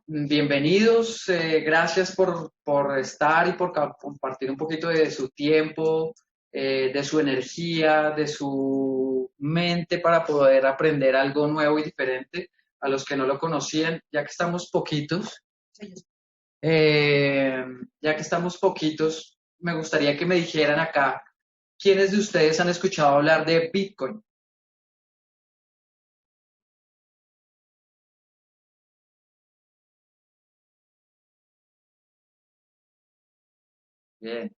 Bienvenidos, gracias por estar y por compartir un poquito de su tiempo, de su energía, de su mente para poder aprender algo nuevo y diferente a los que no lo conocían, ya que estamos poquitos. eh, ya que estamos poquitos, me gustaría que me dijeran acá, ¿quiénes de ustedes han escuchado hablar de Bitcoin? Bien,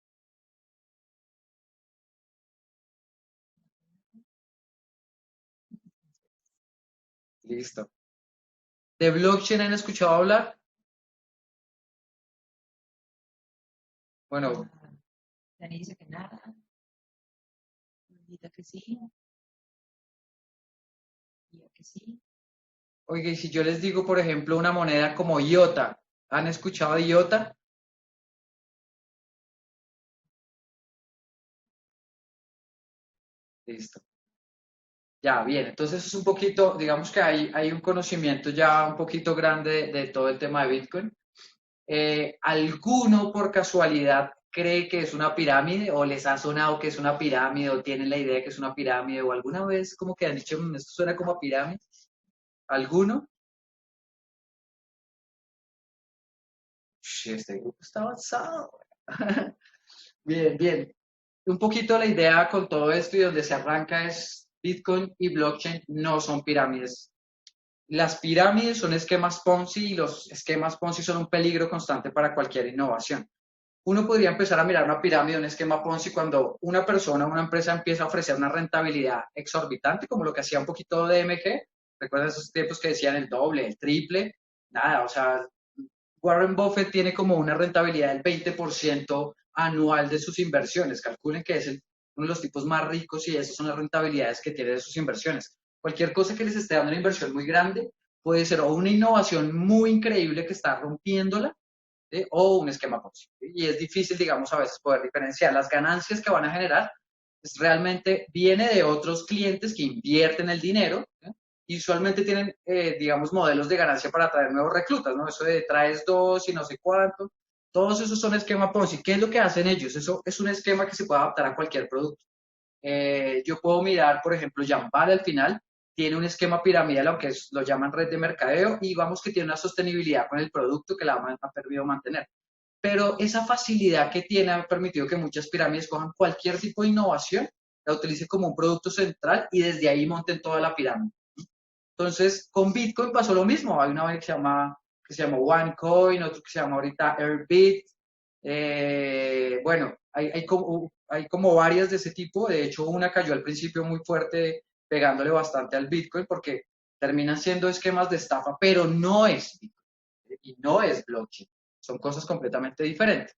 listo. ¿De blockchain han escuchado hablar? Bueno, Dani dice que nada, Lolita que sí, yo que sí. oye, y si yo les digo, por ejemplo, una moneda como IOTA, ¿han escuchado de IOTA? Listo. Ya, bien. Entonces es un poquito, digamos que hay un conocimiento ya un poquito grande de todo el tema de Bitcoin. ¿Alguno por casualidad cree que es una pirámide o les ha sonado que es una pirámide o tienen la idea que es una pirámide o alguna vez como que han dicho, esto suena como a pirámide"? ¿Alguno? Este grupo está avanzado. Bien, bien. Un poquito la idea con todo esto y donde se arranca es Bitcoin y blockchain no son pirámides. Las pirámides son esquemas Ponzi y los esquemas Ponzi son un peligro constante para cualquier innovación. Uno podría empezar a mirar una pirámide, un esquema Ponzi, cuando una persona, una empresa empieza a ofrecer una rentabilidad exorbitante, como lo que hacía un poquito de MG. ¿Recuerdas esos tiempos que decían el doble, el triple? Nada, o sea, Warren Buffett tiene como una rentabilidad del 20% anual de sus inversiones. Calculen que es uno de los tipos más ricos y esas son las rentabilidades que tiene de sus inversiones. Cualquier cosa que les esté dando una inversión muy grande puede ser o una innovación muy increíble que está rompiéndola, ¿sí? O un esquema Ponzi. Y es difícil, digamos, a veces poder diferenciar las ganancias que van a generar. Pues, realmente viene de otros clientes que invierten el dinero, ¿sí? Y usualmente tienen, digamos, modelos de ganancia para atraer nuevos reclutas, ¿no? Eso de traes dos y no sé cuánto. Todos esos son esquema Ponzi. ¿Qué es lo que hacen ellos? Eso es un esquema que se puede adaptar a cualquier producto. Yo puedo mirar, por ejemplo, Jambar al final tiene un esquema piramidal, aunque lo llaman red de mercadeo, y vamos que tiene una sostenibilidad con el producto que la ha permitido mantener. Pero esa facilidad que tiene ha permitido que muchas pirámides cojan cualquier tipo de innovación, la utilicen como un producto central y desde ahí monten toda la pirámide. Entonces, con Bitcoin pasó lo mismo. Hay una que se llama OneCoin, otro que se llama ahorita Airbit. Bueno, hay como varias de ese tipo. De hecho, una cayó al principio muy fuerte, pegándole bastante al Bitcoin, porque terminan siendo esquemas de estafa, pero no es Bitcoin y no es blockchain. Son cosas completamente diferentes.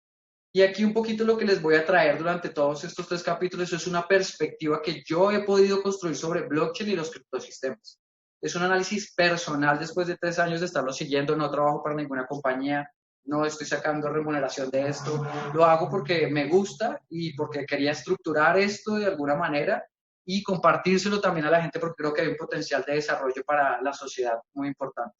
Y aquí un poquito lo que les voy a traer durante todos estos tres capítulos es una perspectiva que yo he podido construir sobre blockchain y los criptosistemas. Es un análisis personal después de 3 años de estarlo siguiendo, no trabajo para ninguna compañía, no estoy sacando remuneración de esto, lo hago porque me gusta y porque quería estructurar esto de alguna manera y compartírselo también a la gente porque creo que hay un potencial de desarrollo para la sociedad muy importante.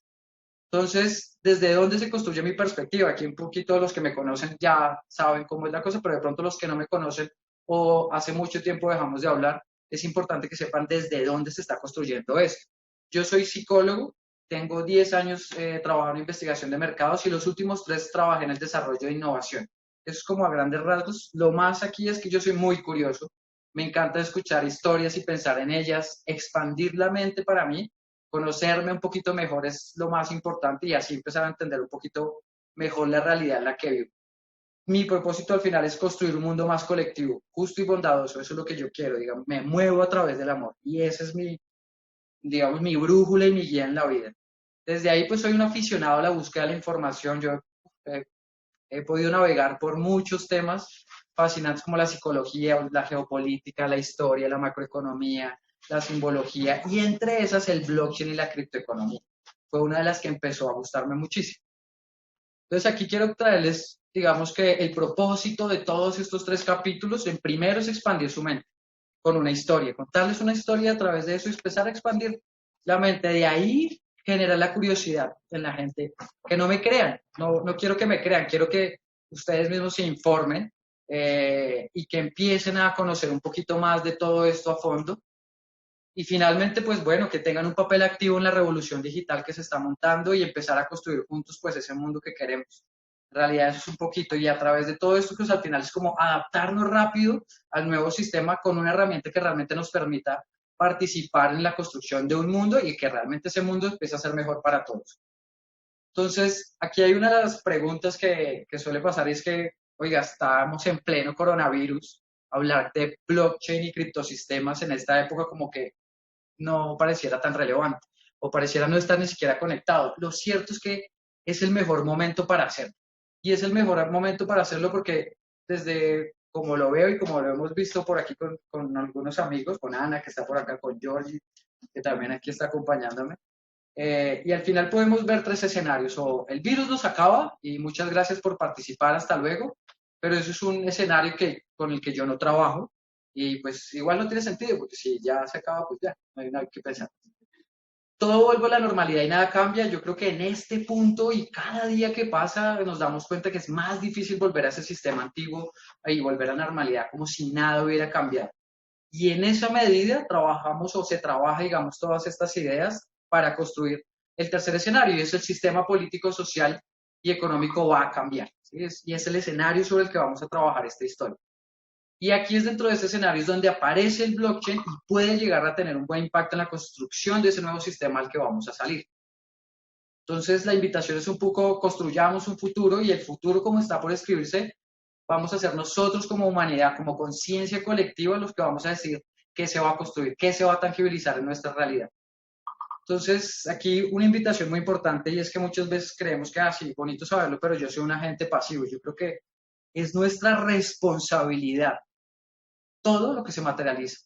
Entonces, ¿desde dónde se construye mi perspectiva? Aquí un poquito los que me conocen ya saben cómo es la cosa, pero de pronto los que no me conocen o hace mucho tiempo dejamos de hablar, es importante que sepan desde dónde se está construyendo esto. Yo soy psicólogo, tengo 10 años trabajando en investigación de mercados y los últimos 3 trabajé en el desarrollo de innovación. Eso es como a grandes rasgos. Lo más aquí es que yo soy muy curioso, me encanta escuchar historias y pensar en ellas, expandir la mente para mí, conocerme un poquito mejor es lo más importante y así empezar a entender un poquito mejor la realidad en la que vivo. Mi propósito al final es construir un mundo más colectivo, justo y bondadoso, eso es lo que yo quiero, digamos, me muevo a través del amor y ese es mi, digamos, mi brújula y mi guía en la vida. Desde ahí pues soy un aficionado a la búsqueda de la información, yo eh, he podido navegar por muchos temas fascinantes como la psicología, la geopolítica, la historia, la macroeconomía, la simbología y entre esas el blockchain y la criptoeconomía. Fue una de las que empezó a gustarme muchísimo. Entonces aquí quiero traerles, digamos que el propósito de todos estos tres capítulos, en primero es expandir su mente con una historia, contarles una historia a través de eso y empezar a expandir la mente. De ahí generar la curiosidad en la gente, que no me crean, no quiero que me crean, quiero que ustedes mismos se informen y que empiecen a conocer un poquito más de todo esto a fondo. Y finalmente, pues bueno, que tengan un papel activo en la revolución digital que se está montando y empezar a construir juntos pues ese mundo que queremos. En realidad eso es un poquito, y a través de todo esto, pues al final es como adaptarnos rápido al nuevo sistema con una herramienta que realmente nos permita participar en la construcción de un mundo y que realmente ese mundo empiece a ser mejor para todos. Entonces, aquí hay una de las preguntas que suele pasar y es que, oiga, estamos en pleno coronavirus, hablar de blockchain y criptosistemas en esta época como que no pareciera tan relevante o pareciera no estar ni siquiera conectado. Lo cierto es que es el mejor momento para hacerlo. Y es el mejor momento para hacerlo porque desde como lo veo y como lo hemos visto por aquí con algunos amigos, con Ana que está por acá, con Georgie, que también aquí está acompañándome, y al final podemos ver tres escenarios: o el virus nos acaba y muchas gracias por participar, hasta luego, pero eso es un escenario con el que yo no trabajo y pues igual no tiene sentido porque si ya se acaba, pues ya, no hay nada que pensar. Todo vuelve a la normalidad y nada cambia. Yo creo que en este punto y cada día que pasa nos damos cuenta que es más difícil volver a ese sistema antiguo y volver a la normalidad como si nada hubiera cambiado. Y en esa medida trabajamos o se trabaja, digamos, todas estas ideas para construir el tercer escenario, y es el sistema político, social y económico va a cambiar. ¿Sí? Y es el escenario sobre el que vamos a trabajar esta historia. Y aquí es dentro de este escenario es donde aparece el blockchain y puede llegar a tener un buen impacto en la construcción de ese nuevo sistema al que vamos a salir. Entonces, la invitación es un poco, construyamos un futuro, y el futuro, como está por escribirse, vamos a ser nosotros como humanidad, como conciencia colectiva, los que vamos a decir qué se va a construir, qué se va a tangibilizar en nuestra realidad. Entonces, aquí una invitación muy importante, y es que muchas veces creemos que, sí, bonito saberlo, pero yo soy un agente pasivo. Yo creo que es nuestra responsabilidad todo lo que se materializa.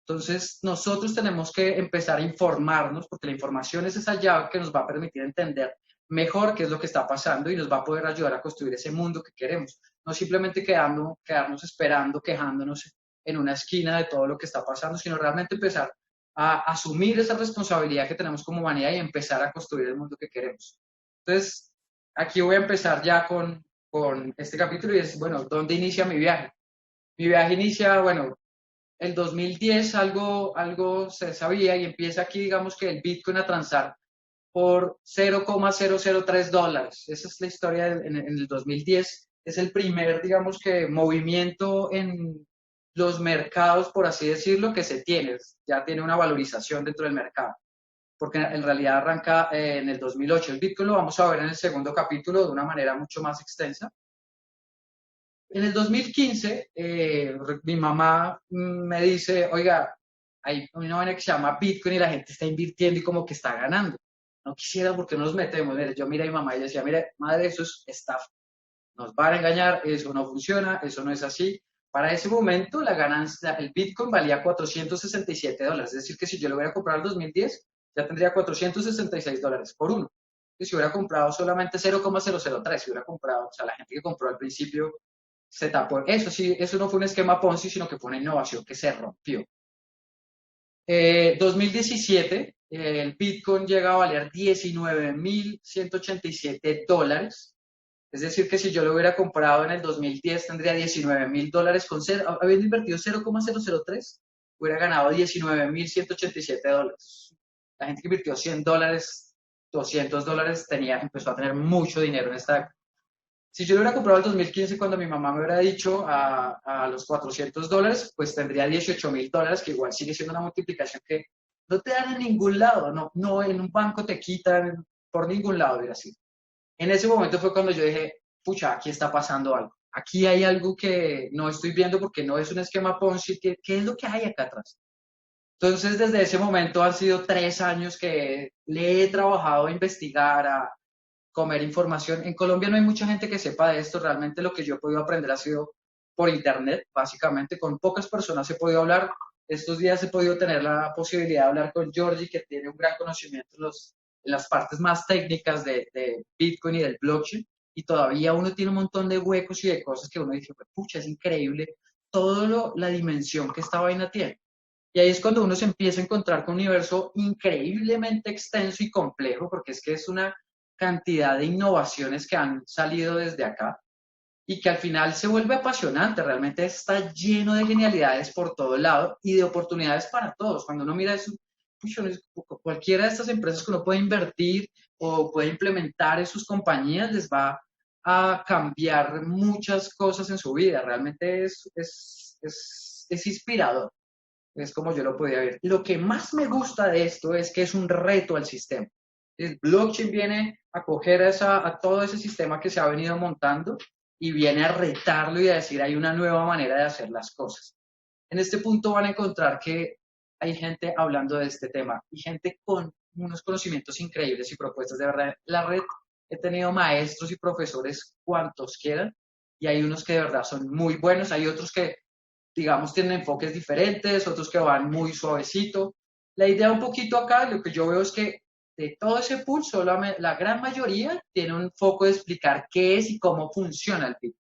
Entonces, nosotros tenemos que empezar a informarnos, porque la información es esa llave que nos va a permitir entender mejor qué es lo que está pasando y nos va a poder ayudar a construir ese mundo que queremos. No simplemente quedarnos esperando, quejándonos en una esquina de todo lo que está pasando, sino realmente empezar a asumir esa responsabilidad que tenemos como humanidad y empezar a construir el mundo que queremos. Entonces, aquí voy a empezar ya con este capítulo, y es, bueno, ¿dónde inicia mi viaje? Mi viaje inicia, bueno, el 2010 algo se sabía, y empieza aquí, digamos, que el Bitcoin a transar por $0,003. Esa es la historia en el 2010. Es el primer, digamos, que movimiento en los mercados, por así decirlo, que se tiene. Ya tiene una valorización dentro del mercado, porque en realidad arranca en el 2008. El Bitcoin lo vamos a ver en el segundo capítulo de una manera mucho más extensa. En el 2015, mi mamá me dice, oiga, hay una vaina que se llama Bitcoin y la gente está invirtiendo y como que está ganando. No quisiera, porque no nos metemos. Mire, yo miré a mi mamá y decía, mire, madre, eso es estafa. Nos van a engañar, eso no funciona, eso no es así. Para ese momento, la ganancia, el Bitcoin valía $467. Es decir, que si yo lo hubiera comprado en el 2010, ya tendría $466 por uno. Y si hubiera comprado solamente 0,003, si hubiera comprado, o sea, la gente que compró al principio se tapó. Eso sí, eso no fue un esquema Ponzi, sino que fue una innovación que se rompió. 2017, el Bitcoin llega a valer $19,187. Es decir, que si yo lo hubiera comprado en el 2010, tendría $19,000 con cero, habiendo invertido 0,003, hubiera ganado $19,187. La gente que invirtió $100, $200, empezó a tener mucho dinero en esta época. Si yo lo hubiera comprado en el 2015, cuando mi mamá me hubiera dicho a los $400, pues tendría $18,000, que igual sigue siendo una multiplicación que no te dan en ningún lado, no en un banco te quitan por ningún lado, hubiera sido. En ese momento fue cuando yo dije, pucha, aquí está pasando algo. Aquí hay algo que no estoy viendo porque no es un esquema Ponzi. ¿Qué es lo que hay acá atrás? Entonces, desde ese momento han sido 3 años que le he trabajado a investigar, a comer información. En Colombia no hay mucha gente que sepa de esto. Realmente lo que yo he podido aprender ha sido por internet, básicamente. Con pocas personas he podido hablar. Estos días he podido tener la posibilidad de hablar con Georgie, que tiene un gran conocimiento en las partes más técnicas de Bitcoin y del blockchain. Y todavía uno tiene un montón de huecos y de cosas que uno dice, pucha, es increíble toda la dimensión que esta vaina tiene. Y ahí es cuando uno se empieza a encontrar con un universo increíblemente extenso y complejo, porque es que es una cantidad de innovaciones que han salido desde acá y que al final se vuelve apasionante, realmente está lleno de genialidades por todo lado y de oportunidades para todos. Cuando uno mira eso, cualquiera de estas empresas que uno puede invertir o puede implementar en sus compañías les va a cambiar muchas cosas en su vida. Realmente es inspirador. Es como yo lo podía ver. Lo que más me gusta de esto es que es un reto al sistema. El blockchain viene a coger a todo ese sistema que se ha venido montando y viene a retarlo y a decir hay una nueva manera de hacer las cosas. En este punto van a encontrar que hay gente hablando de este tema y gente con unos conocimientos increíbles y propuestas. De verdad, la red, he tenido maestros y profesores cuantos quieran y hay unos que de verdad son muy buenos, hay otros que digamos, tienen enfoques diferentes, otros que van muy suavecito. La idea un poquito acá, lo que yo veo es que de todo ese pool, solo la gran mayoría tiene un foco de explicar qué es y cómo funciona el Bitcoin.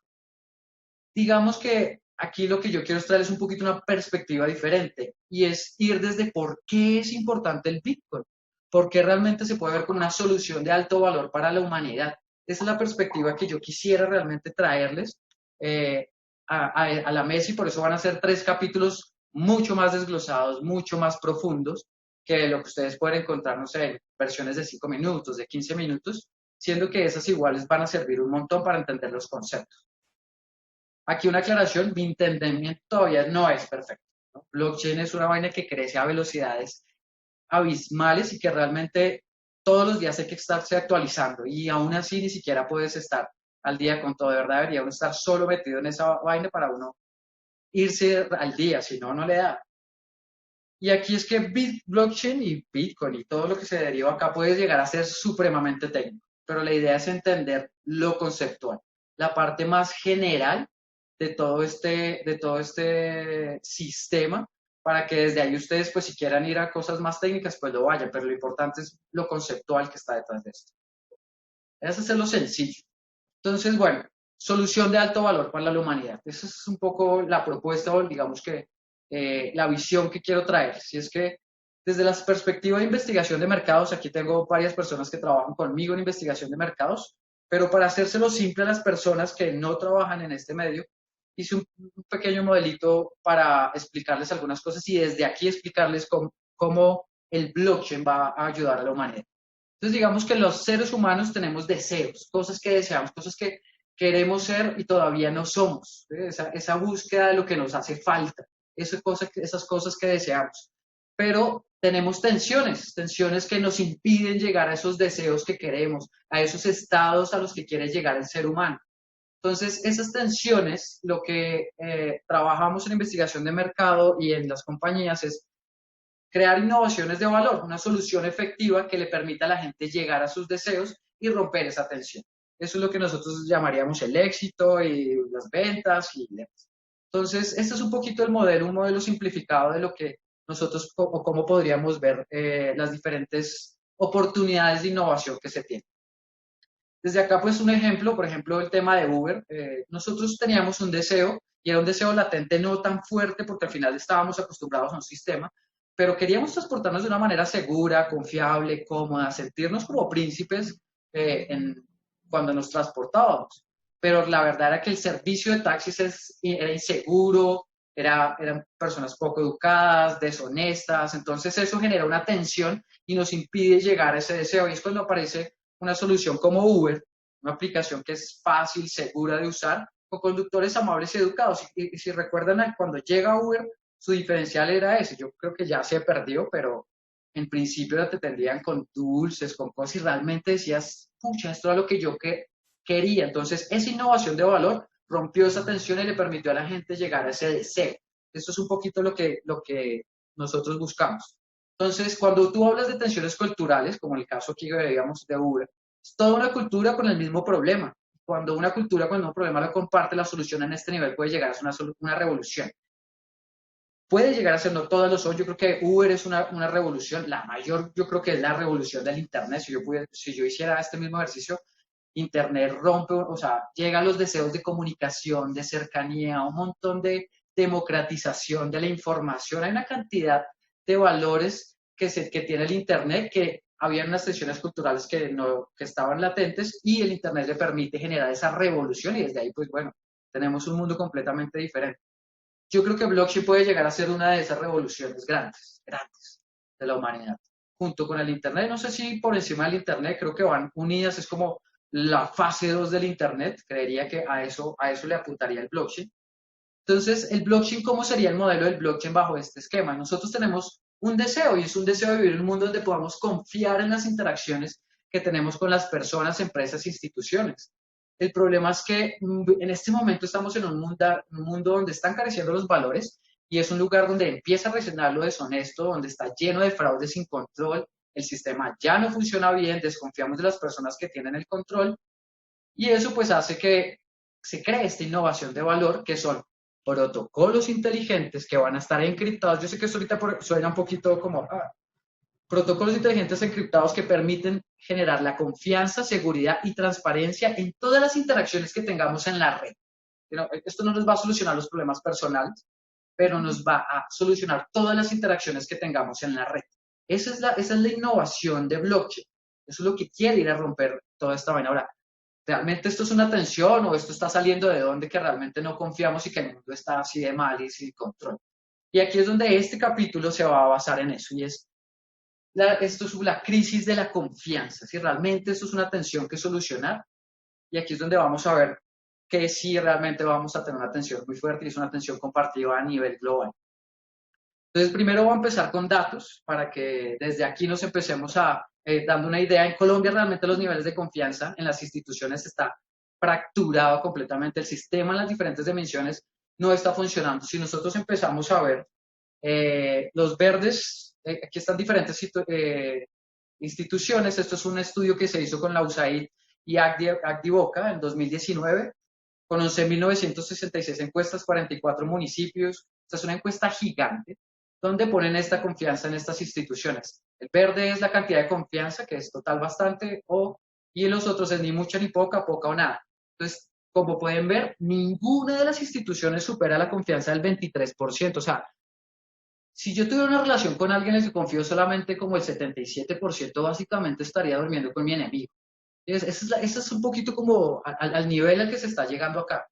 Digamos que aquí lo que yo quiero traer es un poquito una perspectiva diferente y es ir desde por qué es importante el Bitcoin, por qué realmente se puede ver como una solución de alto valor para la humanidad. Esa es la perspectiva que yo quisiera realmente traerles eh, a la mesa y por eso van a ser 3 capítulos mucho más desglosados, mucho más profundos que lo que ustedes pueden encontrar, no sé, en versiones de 5 minutos, de 15 minutos, siendo que esas iguales van a servir un montón para entender los conceptos. Aquí una aclaración, mi entendimiento todavía no es perfecto, ¿no? Blockchain es una vaina que crece a velocidades abismales y que realmente todos los días hay que estarse actualizando y aún así ni siquiera puedes estar al día con todo. De verdad debería uno estar solo metido en esa vaina para uno irse al día, si no, no le da. Y aquí es que blockchain y Bitcoin y todo lo que se deriva acá puede llegar a ser supremamente técnico, pero la idea es entender lo conceptual, la parte más general de todo este sistema, para que desde ahí ustedes, pues si quieran ir a cosas más técnicas, pues lo vayan, pero lo importante es lo conceptual que está detrás de esto. Es hacerlo sencillo. Entonces, bueno, solución de alto valor para la humanidad. Esa es un poco la propuesta o digamos que la visión que quiero traer. Si es que desde la perspectiva de investigación de mercados, aquí tengo varias personas que trabajan conmigo en investigación de mercados, pero para hacérselo simple a las personas que no trabajan en este medio, hice un pequeño modelito para explicarles algunas cosas y desde aquí explicarles cómo el blockchain va a ayudar a la humanidad. Entonces, digamos que los seres humanos tenemos deseos, cosas que deseamos, cosas que queremos ser y todavía no somos. Esa búsqueda de lo que nos hace falta, esas cosas que deseamos. Pero tenemos tensiones, tensiones que nos impiden llegar a esos deseos que queremos, a esos estados a los que quiere llegar el ser humano. Entonces, esas tensiones, lo que trabajamos en investigación de mercado y en las compañías es crear innovaciones de valor, una solución efectiva que le permita a la gente llegar a sus deseos y romper esa tensión. Eso es lo que nosotros llamaríamos el éxito y las ventas y demás. Entonces, este es un poquito el modelo, un modelo simplificado de lo que nosotros o cómo podríamos ver las diferentes oportunidades de innovación que se tienen. Desde acá, pues un ejemplo, por ejemplo, el tema de Uber. Nosotros teníamos un deseo y era un deseo latente no tan fuerte porque al final estábamos acostumbrados a un sistema, pero queríamos transportarnos de una manera segura, confiable, cómoda, sentirnos como príncipes cuando nos transportábamos. Pero la verdad era que el servicio de taxis era inseguro, eran personas poco educadas, deshonestas, entonces eso genera una tensión y nos impide llegar a ese deseo. Y es cuando aparece una solución como Uber, una aplicación que es fácil, segura de usar, con conductores amables y educados. Y si recuerdan, cuando llega Uber, su diferencial era ese. Yo creo que ya se perdió, pero en principio te tendrían con dulces, con cosas, y realmente decías, pucha, esto era lo que yo quería. Entonces, esa innovación de valor rompió esa tensión y le permitió a la gente llegar a ese deseo. Esto es un poquito lo que nosotros buscamos. Entonces, cuando tú hablas de tensiones culturales, como el caso aquí que veíamos de Uber, es toda una cultura con el mismo problema. Cuando una cultura con el mismo problema lo comparte, la solución en este nivel puede llegar a ser una revolución. Puede llegar a ser, no todos lo son, yo creo que Uber es una revolución, la mayor yo creo que es la revolución del Internet. Si yo hiciera este mismo ejercicio, Internet rompe, o sea, llegan los deseos de comunicación, de cercanía, un montón de democratización de la información. Hay una cantidad de valores que tiene el Internet, que había unas tensiones culturales que estaban latentes, y el Internet le permite generar esa revolución, y desde ahí, pues bueno, tenemos un mundo completamente diferente. Yo creo que blockchain puede llegar a ser una de esas revoluciones grandes, grandes de la humanidad, junto con el Internet. No sé si por encima del Internet, creo que van unidas, es como la fase 2 del Internet, creería que a eso le apuntaría el blockchain. Entonces, el blockchain, ¿cómo sería el modelo del blockchain bajo este esquema? Nosotros tenemos un deseo, y es un deseo de vivir en un mundo donde podamos confiar en las interacciones que tenemos con las personas, empresas e instituciones. El problema es que en este momento estamos en un mundo donde están careciendo los valores, y es un lugar donde empieza a resonar lo deshonesto, donde está lleno de fraudes sin control, el sistema ya no funciona bien, desconfiamos de las personas que tienen el control, y eso pues hace que se cree esta innovación de valor, que son protocolos inteligentes que van a estar encriptados. Yo sé que esto ahorita suena un poquito como protocolos inteligentes encriptados que permiten generar la confianza, seguridad y transparencia en todas las interacciones que tengamos en la red. Esto no nos va a solucionar los problemas personales, pero nos va a solucionar todas las interacciones que tengamos en la red. Esa es la innovación de blockchain. Eso es lo que quiere ir a romper toda esta vaina. Ahora, ¿realmente esto es una tensión o esto está saliendo de donde que realmente no confiamos y que el mundo está así de mal y sin control? Y aquí es donde este capítulo se va a basar en eso, y es esto es la crisis de la confianza, si realmente esto es una tensión que solucionar. Y aquí es donde vamos a ver que sí realmente vamos a tener una tensión muy fuerte, y es una tensión compartida a nivel global. Entonces, primero voy a empezar con datos para que desde aquí nos empecemos dando una idea. En Colombia realmente los niveles de confianza en las instituciones está fracturado completamente. El sistema en las diferentes dimensiones no está funcionando. Si nosotros empezamos a ver los verdes, aquí están diferentes instituciones. Esto es un estudio que se hizo con la USAID y Agdivoca en 2019, con 11.966 encuestas, 44 municipios. Esta es una encuesta gigante donde ponen esta confianza en estas instituciones. El verde es la cantidad de confianza, que es total bastante, y los otros es ni mucha ni poca, poca o nada. Entonces, como pueden ver, ninguna de las instituciones supera la confianza del 23%. O sea, si yo tuviera una relación con alguien en el que confío solamente como el 77%, básicamente estaría durmiendo con mi enemigo. Eso es un poquito como al nivel al que se está llegando acá,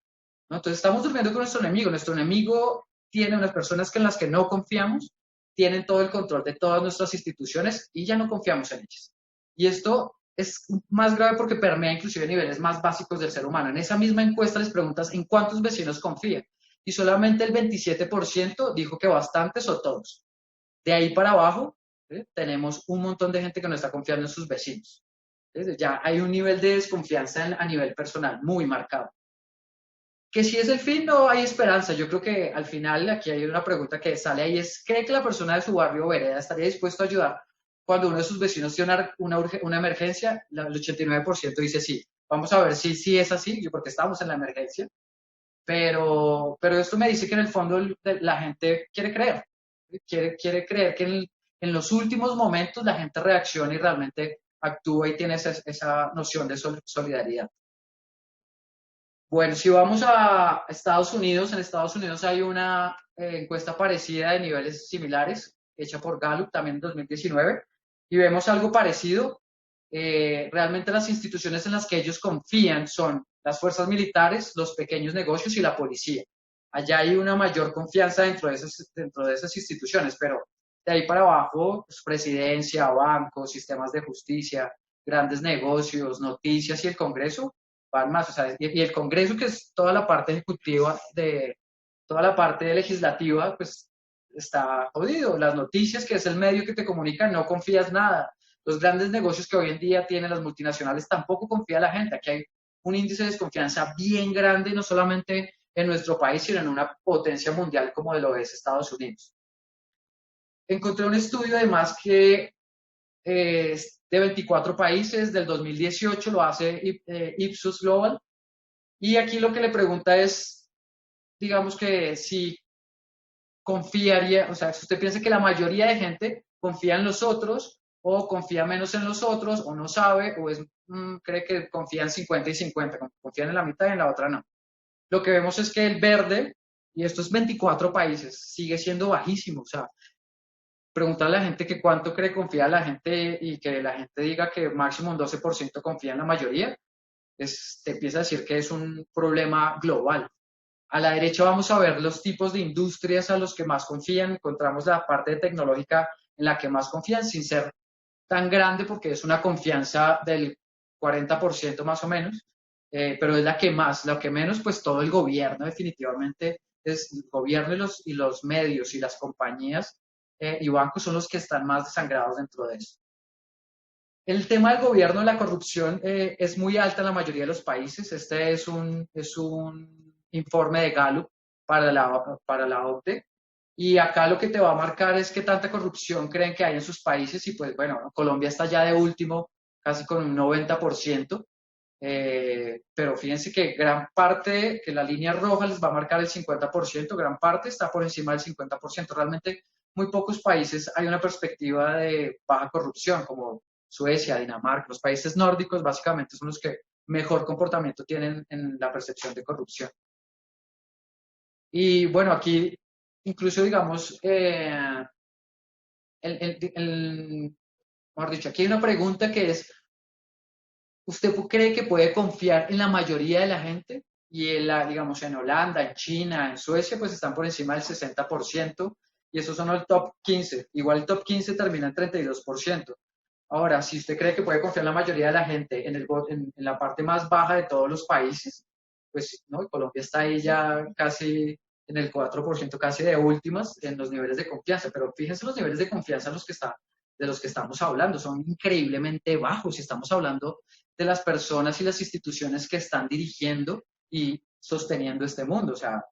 ¿no? Entonces estamos durmiendo con nuestro enemigo. Nuestro enemigo tiene unas personas en las que no confiamos, tienen todo el control de todas nuestras instituciones y ya no confiamos en ellas. Y esto es más grave porque permea inclusive niveles más básicos del ser humano. En esa misma encuesta les preguntas en cuántos vecinos confían, y solamente el 27% dijo que bastantes o todos. De ahí para abajo, tenemos un montón de gente que no está confiando en sus vecinos. Ya hay un nivel de desconfianza a nivel personal muy marcado. Que si es el fin, no hay esperanza. Yo creo que al final aquí hay una pregunta que sale ahí, es: ¿cree que la persona de su barrio o vereda estaría dispuesto a ayudar cuando uno de sus vecinos tiene una emergencia? El 89% dice sí. Vamos a ver si sí es así, porque estamos en la emergencia. Pero esto me dice que en el fondo la gente quiere creer. Quiere creer que en los últimos momentos la gente reacciona y realmente actúa y tiene esa noción de solidaridad. Bueno, si vamos a Estados Unidos, en Estados Unidos hay una encuesta parecida de niveles similares, hecha por Gallup también en 2019, y vemos algo parecido. Realmente las instituciones en las que ellos confían son las fuerzas militares, los pequeños negocios y la policía. Allá hay una mayor confianza dentro de esas instituciones, pero de ahí para abajo, pues, presidencia, bancos, sistemas de justicia, grandes negocios, noticias y el Congreso van más. O sea, y el Congreso, que es toda la parte ejecutiva, toda la parte legislativa, pues está jodido. Las noticias, que es el medio que te comunica, no confías nada. Los grandes negocios que hoy en día tienen las multinacionales, tampoco confía la gente. Aquí hay un índice de desconfianza bien grande, no solamente en nuestro país, sino en una potencia mundial como lo es Estados Unidos. Encontré un estudio además que es de 24 países, del 2018, lo hace Ipsos Global, y aquí lo que le pregunta es, digamos que si confiaría, o sea, si usted piensa que la mayoría de gente confía en los otros, o confía menos en los otros, o no sabe, o cree que confían 50 y 50, confían en la mitad y en la otra no. Lo que vemos es que el verde Y estos 24 países sigue siendo bajísimo. O sea, preguntarle a la gente que cuánto cree confía la gente y que la gente diga que máximo un 12% confía en la mayoría, te empieza a decir que es un problema global. A la derecha vamos a ver los tipos de industrias a los que más confían. Encontramos la parte tecnológica en la que más confían, sin ser tan grande porque es una confianza del 40% más o menos, pero es la que más, lo que menos, pues todo el gobierno definitivamente es el gobierno y los medios y las compañías y bancos son los que están más desangrados dentro de eso. El tema del gobierno y la corrupción es muy alta en la mayoría de los países. Este es un informe de Gallup para la OCDE. Y acá lo que te va a marcar es qué tanta corrupción creen que hay en sus países. Y pues bueno, Colombia está ya de último, casi con un 90%. Pero fíjense que gran parte, que la línea roja les va a marcar el 50%, gran parte está por encima del 50%. Realmente muy pocos países hay una perspectiva de baja corrupción, como Suecia, Dinamarca, los países nórdicos básicamente son los que mejor comportamiento tienen en la percepción de corrupción. Y bueno, aquí incluso digamos, mejor dicho, aquí hay una pregunta que es, ¿usted cree que puede confiar en la mayoría de la gente? Y digamos, en Holanda, en China, en Suecia, pues están por encima del 60%, y esos son el top 15. Igual el top 15 termina en 32%. Ahora, si usted cree que puede confiar en la mayoría de la gente en la parte más baja de todos los países, pues no, Colombia está ahí ya casi en el 4%, casi de últimas en los niveles de confianza. Pero fíjense los niveles de confianza de los que estamos hablando, son increíblemente bajos y estamos hablando de las personas y las instituciones que están dirigiendo y sosteniendo este mundo. O sea,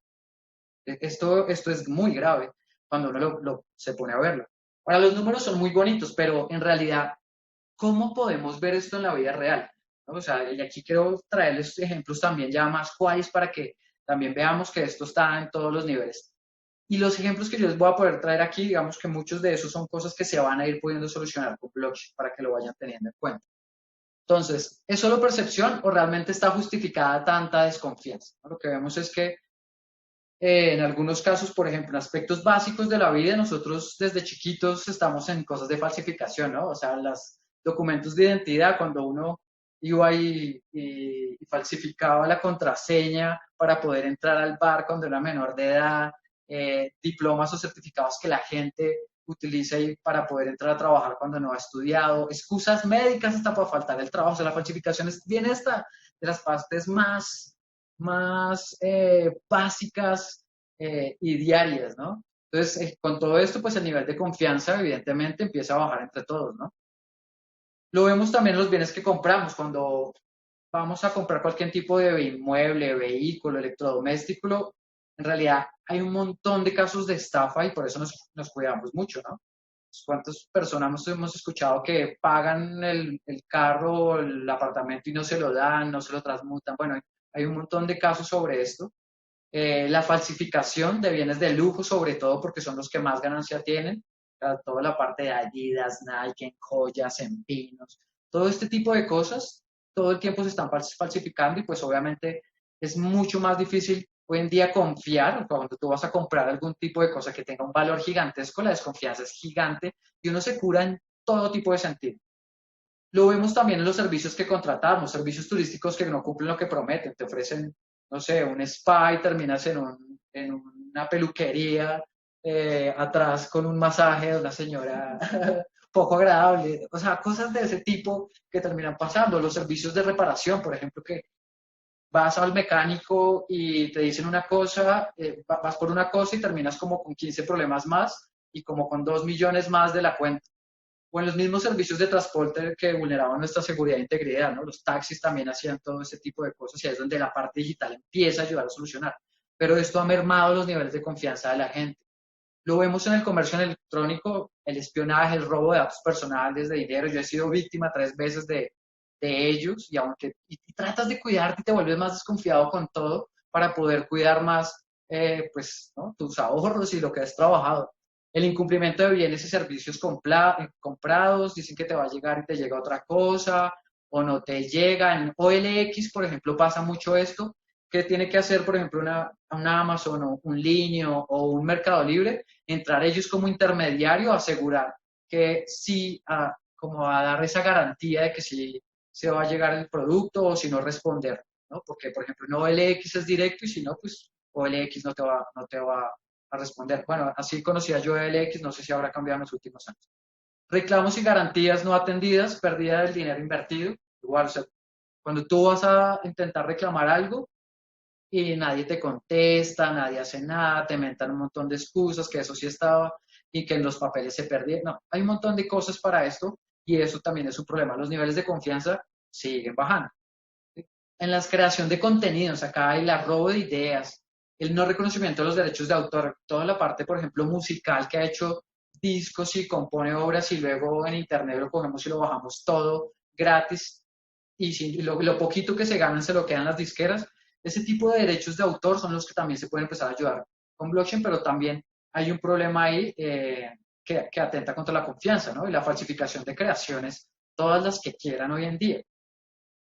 esto es muy grave cuando uno se pone a verlo. Ahora, los números son muy bonitos, pero en realidad, ¿cómo podemos ver esto en la vida real? ¿No? O sea, y aquí quiero traerles ejemplos también ya más cuáles para que también veamos que esto está en todos los niveles. Y los ejemplos que yo les voy a poder traer aquí, digamos que muchos de esos son cosas que se van a ir pudiendo solucionar con blockchain para que lo vayan teniendo en cuenta. Entonces, ¿es solo percepción o realmente está justificada tanta desconfianza? Lo que vemos es que en algunos casos, por ejemplo, en aspectos básicos de la vida, nosotros desde chiquitos estamos en cosas de falsificación, ¿no? O sea, los documentos de identidad, cuando uno iba y falsificaba la contraseña para poder entrar al bar cuando era menor de edad, diplomas o certificados que la gente utiliza para poder entrar a trabajar cuando no ha estudiado, excusas médicas hasta para faltar el trabajo. O sea, la falsificación viene esta de las partes más básicas y diarias, ¿no? Entonces, con todo esto, pues el nivel de confianza evidentemente empieza a bajar entre todos, ¿no? Lo vemos también en los bienes que compramos, cuando vamos a comprar cualquier tipo de inmueble, vehículo, electrodoméstico, en realidad hay un montón de casos de estafa y por eso nos cuidamos mucho, ¿no? ¿Cuántas personas hemos escuchado que pagan el carro o el apartamento y no se lo dan, no se lo transmutan? Bueno, hay un montón de casos sobre esto. La falsificación de bienes de lujo, sobre todo porque son los que más ganancia tienen. Toda la parte de Adidas, Nike, en joyas, en pinos, todo este tipo de cosas, todo el tiempo se están falsificando y pues obviamente es mucho más difícil hoy en día confiar cuando tú vas a comprar algún tipo de cosa que tenga un valor gigantesco, la desconfianza es gigante y uno se cura en todo tipo de sentido. Lo vemos también en los servicios que contratamos, servicios turísticos que no cumplen lo que prometen, te ofrecen, no sé, un spa y terminas en una peluquería atrás con un masaje de una señora poco agradable, o sea, cosas de ese tipo que terminan pasando. Los servicios de reparación, por ejemplo, que vas al mecánico y te dicen una cosa, vas por una cosa y terminas como con 15 problemas más y como con 2 millones más de la cuenta. O en los mismos servicios de transporte que vulneraban nuestra seguridad e integridad, ¿no? Los taxis también hacían todo ese tipo de cosas y ahí es donde la parte digital empieza a ayudar a solucionar. Pero esto ha mermado los niveles de confianza de la gente. Lo vemos en el comercio electrónico, el espionaje, el robo de datos personales, de dinero. Yo he sido víctima 3 veces de ellos y aunque y tratas de cuidarte y te vuelves más desconfiado con todo para poder cuidar más pues, ¿no? tus ahorros y lo que has trabajado. El incumplimiento de bienes y servicios comprados, dicen que te va a llegar y te llega otra cosa o no te llega. En OLX, por ejemplo, pasa mucho esto, ¿qué tiene que hacer, por ejemplo, una Amazon o un Linio o un Mercado Libre? Entrar ellos como intermediario, asegurar que sí, como a dar esa garantía de que sí se va a llegar el producto o si no responder, ¿no? Porque, por ejemplo, no OLX es directo y si no, pues OLX no te va a responder. Bueno, así conocía yo OLX, no sé si habrá cambiado en los últimos años. Reclamos y garantías no atendidas, pérdida del dinero invertido. Igual, o sea, cuando tú vas a intentar reclamar algo y nadie te contesta, nadie hace nada, te inventan un montón de excusas, que eso sí estaba y que en los papeles se perdieron. No, hay un montón de cosas para esto y eso también es un problema. Los niveles de confianza siguen bajando. En la creación de contenidos, acá hay el robo de ideas, el no reconocimiento de los derechos de autor, toda la parte, por ejemplo, musical que ha hecho discos y compone obras y luego en internet lo cogemos y lo bajamos todo gratis y lo poquito que se ganan se lo quedan las disqueras. Ese tipo de derechos de autor son los que también se pueden empezar a ayudar con blockchain, pero también hay un problema ahí que atenta contra la confianza, ¿no? Y la falsificación de creaciones, todas las que quieran hoy en día.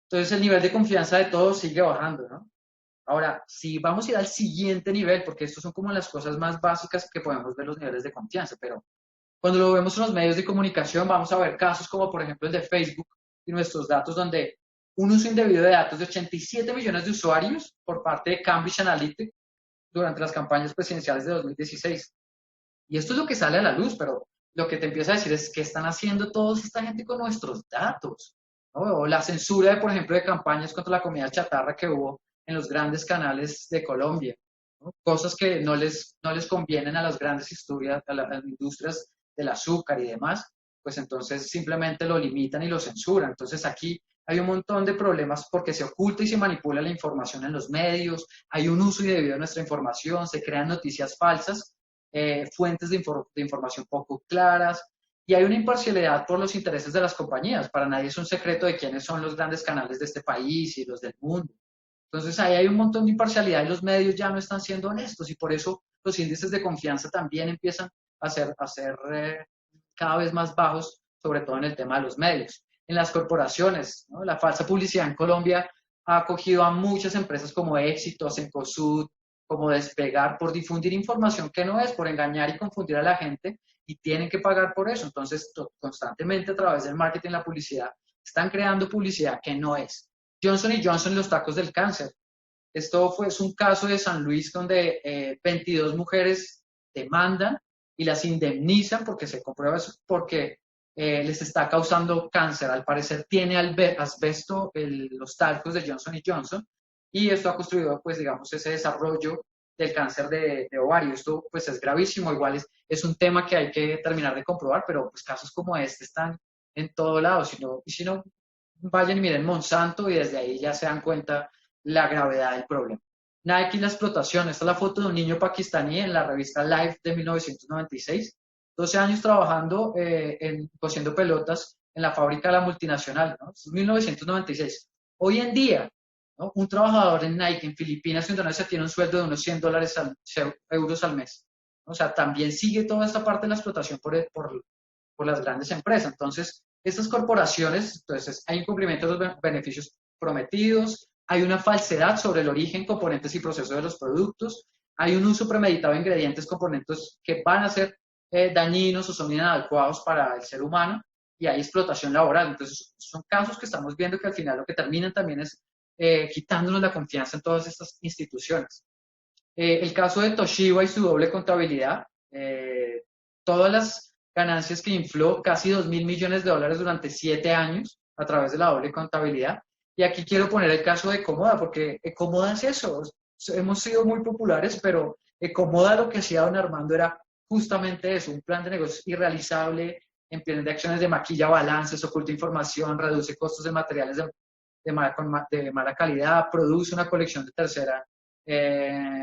Entonces el nivel de confianza de todos sigue bajando, ¿no? Ahora, si vamos a ir al siguiente nivel, porque estos son como las cosas más básicas que podemos ver los niveles de confianza, pero cuando lo vemos en los medios de comunicación, vamos a ver casos como por ejemplo el de Facebook y nuestros datos, donde un uso indebido de datos de 87 millones de usuarios por parte de Cambridge Analytica durante las campañas presidenciales de 2016. Y esto es lo que sale a la luz, pero lo que te empieza a decir es qué están haciendo toda esta gente con nuestros datos, ¿no? O la censura, de, por ejemplo, de campañas contra la comida chatarra que hubo en los grandes canales de Colombia, ¿no? Cosas que no les convienen a las grandes historias, a las industrias del azúcar y demás, pues entonces simplemente lo limitan y lo censuran. Entonces aquí hay un montón de problemas porque se oculta y se manipula la información en los medios, hay un uso indebido de nuestra información, se crean noticias falsas, fuentes de información poco claras, y hay una imparcialidad por los intereses de las compañías. Para nadie es un secreto de quiénes son los grandes canales de este país y los del mundo. Entonces ahí hay un montón de imparcialidad y los medios ya no están siendo honestos y por eso los índices de confianza también empiezan a ser cada vez más bajos, sobre todo en el tema de los medios. En las corporaciones, ¿no? La falsa publicidad en Colombia ha acogido a muchas empresas como Éxitos, Encosud, como Despegar, por difundir información que no es, por engañar y confundir a la gente y tienen que pagar por eso. Entonces, constantemente a través del marketing y la publicidad, están creando publicidad que no es. Johnson Johnson y los tacos del cáncer. Es un caso de San Luis donde 22 mujeres demandan y las indemnizan porque se comprueba eso, porque les está causando cáncer. Al parecer tiene asbesto los talcos de Johnson Johnson y esto ha construido, pues, digamos, ese desarrollo del cáncer de ovario. Esto, pues, es gravísimo. Igual es un tema que hay que terminar de comprobar, pero pues casos como este están en todo lado. Si no, vayan y miren Monsanto y desde ahí ya se dan cuenta la gravedad del problema. Nike y la explotación. Esta es la foto de un niño pakistaní en la revista Life de 1996. 12 años trabajando cosiendo pelotas en la fábrica de la multinacional, ¿no? Es 1996. Hoy en día, ¿no? Un trabajador en Nike en Filipinas, Indonesia, tiene un sueldo de unos $100 euros al mes. O sea, también sigue toda esta parte de la explotación por las grandes empresas. Entonces, estas corporaciones, entonces, hay incumplimiento de los beneficios prometidos, hay una falsedad sobre el origen, componentes y procesos de los productos, hay un uso premeditado de ingredientes, componentes que van a ser dañinos o son inadecuados para el ser humano, y hay explotación laboral. Entonces, son casos que estamos viendo que al final lo que terminan también es quitándonos la confianza en todas estas instituciones. El caso de Toshiba y su doble contabilidad, todas las ganancias que infló, casi $2.000 millones durante 7 años a través de la doble contabilidad. Y aquí quiero poner el caso de Ecomoda, porque Ecomoda es eso. Hemos sido muy populares, pero Ecomoda lo que hacía don Armando era justamente eso, un plan de negocios irrealizable, emprende acciones de maquilla balances, oculta información, reduce costos de materiales de mala calidad, produce una colección de tercera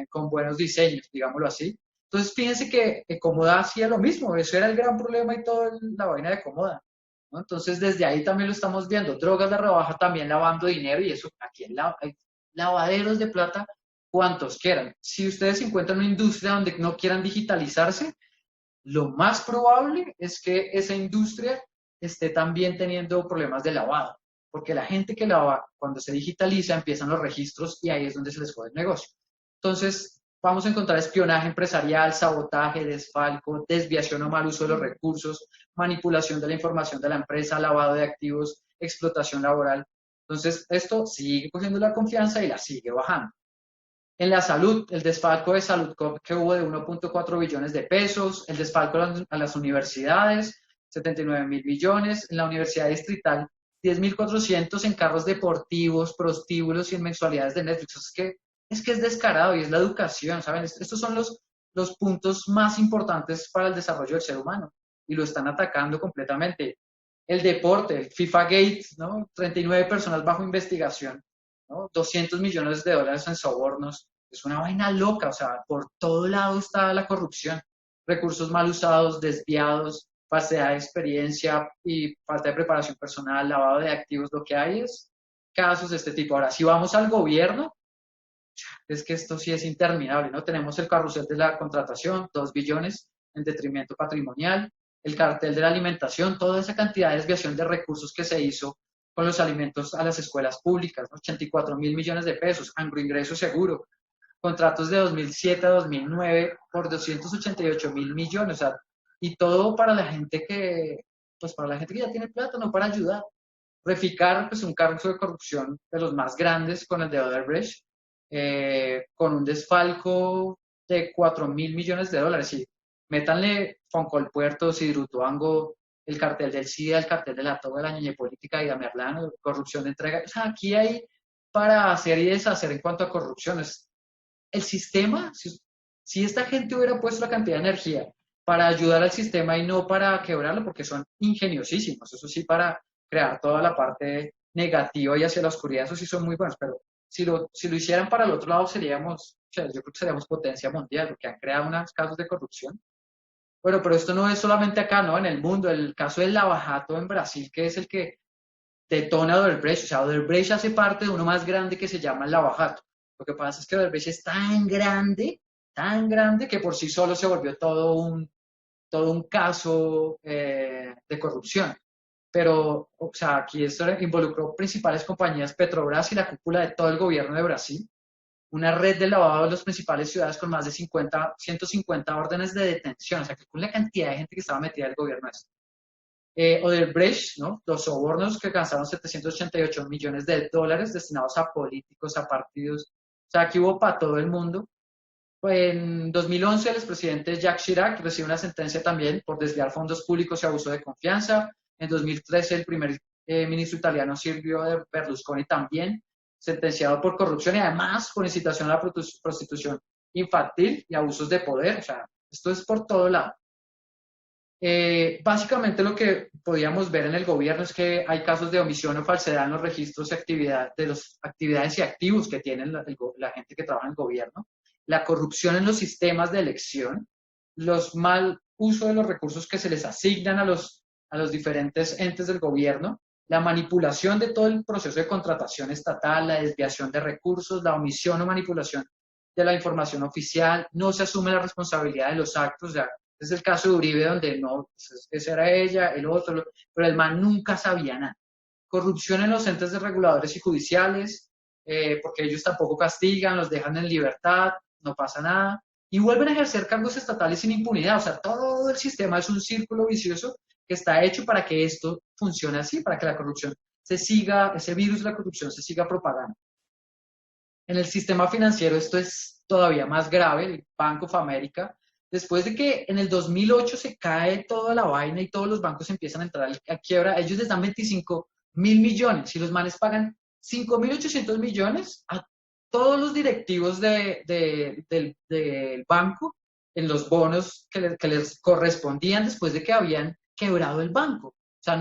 con buenos diseños, digámoslo así. Entonces, fíjense que Ecomoda hacía lo mismo, eso era el gran problema y toda la vaina de Ecomoda, ¿no? Entonces, desde ahí también lo estamos viendo, drogas de rebaja también lavando dinero y eso, aquí hay lavaderos de plata, cuantos quieran. Si ustedes encuentran una industria donde no quieran digitalizarse, lo más probable es que esa industria esté también teniendo problemas de lavado, porque la gente que lava, cuando se digitaliza, empiezan los registros y ahí es donde se les jode el negocio. Entonces, vamos a encontrar espionaje empresarial, sabotaje, desfalco, desviación o mal uso de los recursos, manipulación de la información de la empresa, lavado de activos, explotación laboral. Entonces, esto sigue cogiendo la confianza y la sigue bajando. En la salud, el desfalco de salud que hubo de 1.4 billones de pesos, el desfalco a las universidades, 79.000 millones, en la Universidad Distrital, 10.400 en carros deportivos, prostíbulos y en mensualidades de Netflix. Es que es descarado y es la educación, ¿saben? Estos son los puntos más importantes para el desarrollo del ser humano y lo están atacando completamente. El deporte, el FIFA Gate, ¿no? 39 personas bajo investigación, ¿no? 200 millones de dólares en sobornos. Es una vaina loca, o sea, por todo lado está la corrupción. Recursos mal usados, desviados, falsedad de experiencia y falta de preparación personal, lavado de activos. Lo que hay es casos de este tipo. Ahora, si vamos al gobierno, es que esto sí es interminable, ¿no? Tenemos el carrusel de la contratación, 2 billones en detrimento patrimonial, el cartel de la alimentación, toda esa cantidad de desviación de recursos que se hizo con los alimentos a las escuelas públicas, ¿no? 84.000 millones de pesos, agroingreso seguro, contratos de 2007 a 2009 por 288.000 millones, o sea, y todo para la gente que, pues para la gente que ya tiene plata, no para ayudar. Reficar, pues un caso de corrupción de los más grandes con el de Odebrecht, con un desfalco de 4.000 millones de dólares. Y métanle Foncolpuerto, Hidroituango, el cartel del SIDA, el cartel de la toga, la ñoñe política y Amerlano, corrupción de entrega. O sea, aquí hay para hacer y deshacer en cuanto a corrupciones. El sistema, si esta gente hubiera puesto la cantidad de energía para ayudar al sistema y no para quebrarlo, porque son ingeniosísimos, eso sí, para crear toda la parte negativa y hacia la oscuridad, eso sí son muy buenos, pero si lo hicieran para el otro lado seríamos, o sea, yo creo que seríamos potencia mundial, porque han creado unos casos de corrupción. Bueno, pero esto no es solamente acá, ¿no? En el mundo, el caso del Lava Jato en Brasil, que es el que detona Odebrecht, o sea, Odebrecht hace parte de uno más grande que se llama el Lava Jato. Lo que pasa es que Odebrecht es tan grande, que por sí solo se volvió todo un caso de corrupción. Pero, o sea, aquí esto involucró principales compañías, Petrobras y la cúpula de todo el gobierno de Brasil, una red de lavado de las principales ciudades con más de 150 órdenes de detención, o sea, que con la cantidad de gente que estaba metida en el gobierno. Odebrecht, ¿no? Los sobornos que alcanzaron 788 millones de dólares destinados a políticos, a partidos, o sea, aquí hubo para todo el mundo. En 2011, el expresidente Jacques Chirac recibe una sentencia también por desviar fondos públicos y abuso de confianza. En 2013, el primer ministro italiano Silvio Berlusconi también sentenciado por corrupción y además por incitación a la prostitución infantil y abusos de poder. O sea, esto es por todo lado. Básicamente lo que podíamos ver en el gobierno es que hay casos de omisión o falsedad en los registros de las actividades y activos que tienen la gente que trabaja en el gobierno, la corrupción en los sistemas de elección, los mal uso de los recursos que se les asignan a los diferentes entes del gobierno, la manipulación de todo el proceso de contratación estatal, la desviación de recursos, la omisión o manipulación de la información oficial, no se asume la responsabilidad de los actos, ya es el caso de Uribe, donde no, pues, esa era ella, el otro, pero el man nunca sabía nada. Corrupción en los entes de reguladores y judiciales, porque ellos tampoco castigan, los dejan en libertad, no pasa nada, y vuelven a ejercer cargos estatales sin impunidad. O sea, todo el sistema es un círculo vicioso que está hecho para que esto funcione así, para que la corrupción se siga, ese virus de la corrupción se siga propagando. En el sistema financiero esto es todavía más grave, el Bank of America, después de que en el 2008 se cae toda la vaina y todos los bancos empiezan a entrar a quiebra, ellos les dan 25.000 millones y los manes pagan 5.800 millones a todos los directivos del banco en los bonos que les correspondían después de que habían quebrado el banco. O sea,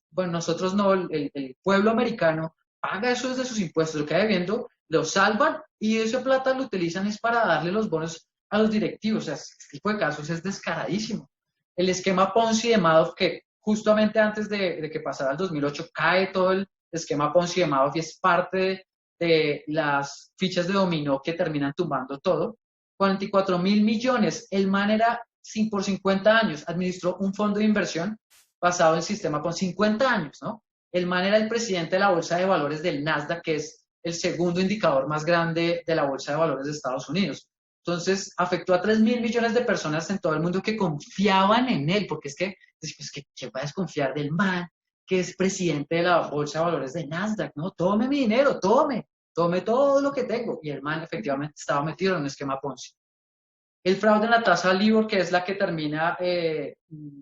bueno, nosotros no, el pueblo americano paga eso desde sus impuestos, lo que hay debiendo, lo salvan y esa plata lo utilizan es para darle los bonos a los directivos. O sea, este tipo de casos es descaradísimo. El esquema Ponzi de Madoff, que justamente antes de que pasara el 2008 cae todo el esquema Ponzi de Madoff y es parte de las fichas de dominó que terminan tumbando todo. 44.000 millones. El man era por 50 años, administró un fondo de inversión basado en el sistema con 50 años, ¿no? El man era el presidente de la Bolsa de Valores del Nasdaq, que es el segundo indicador más grande de la Bolsa de Valores de Estados Unidos. Entonces, afectó a 3.000 millones de personas en todo el mundo que confiaban en él, porque es que, ¿qué va a desconfiar del man que es presidente de la Bolsa de Valores de Nasdaq? No, tome mi dinero, tome todo lo que tengo. Y el man efectivamente estaba metido en un esquema Ponzi. El fraude en la tasa LIBOR, que es la que termina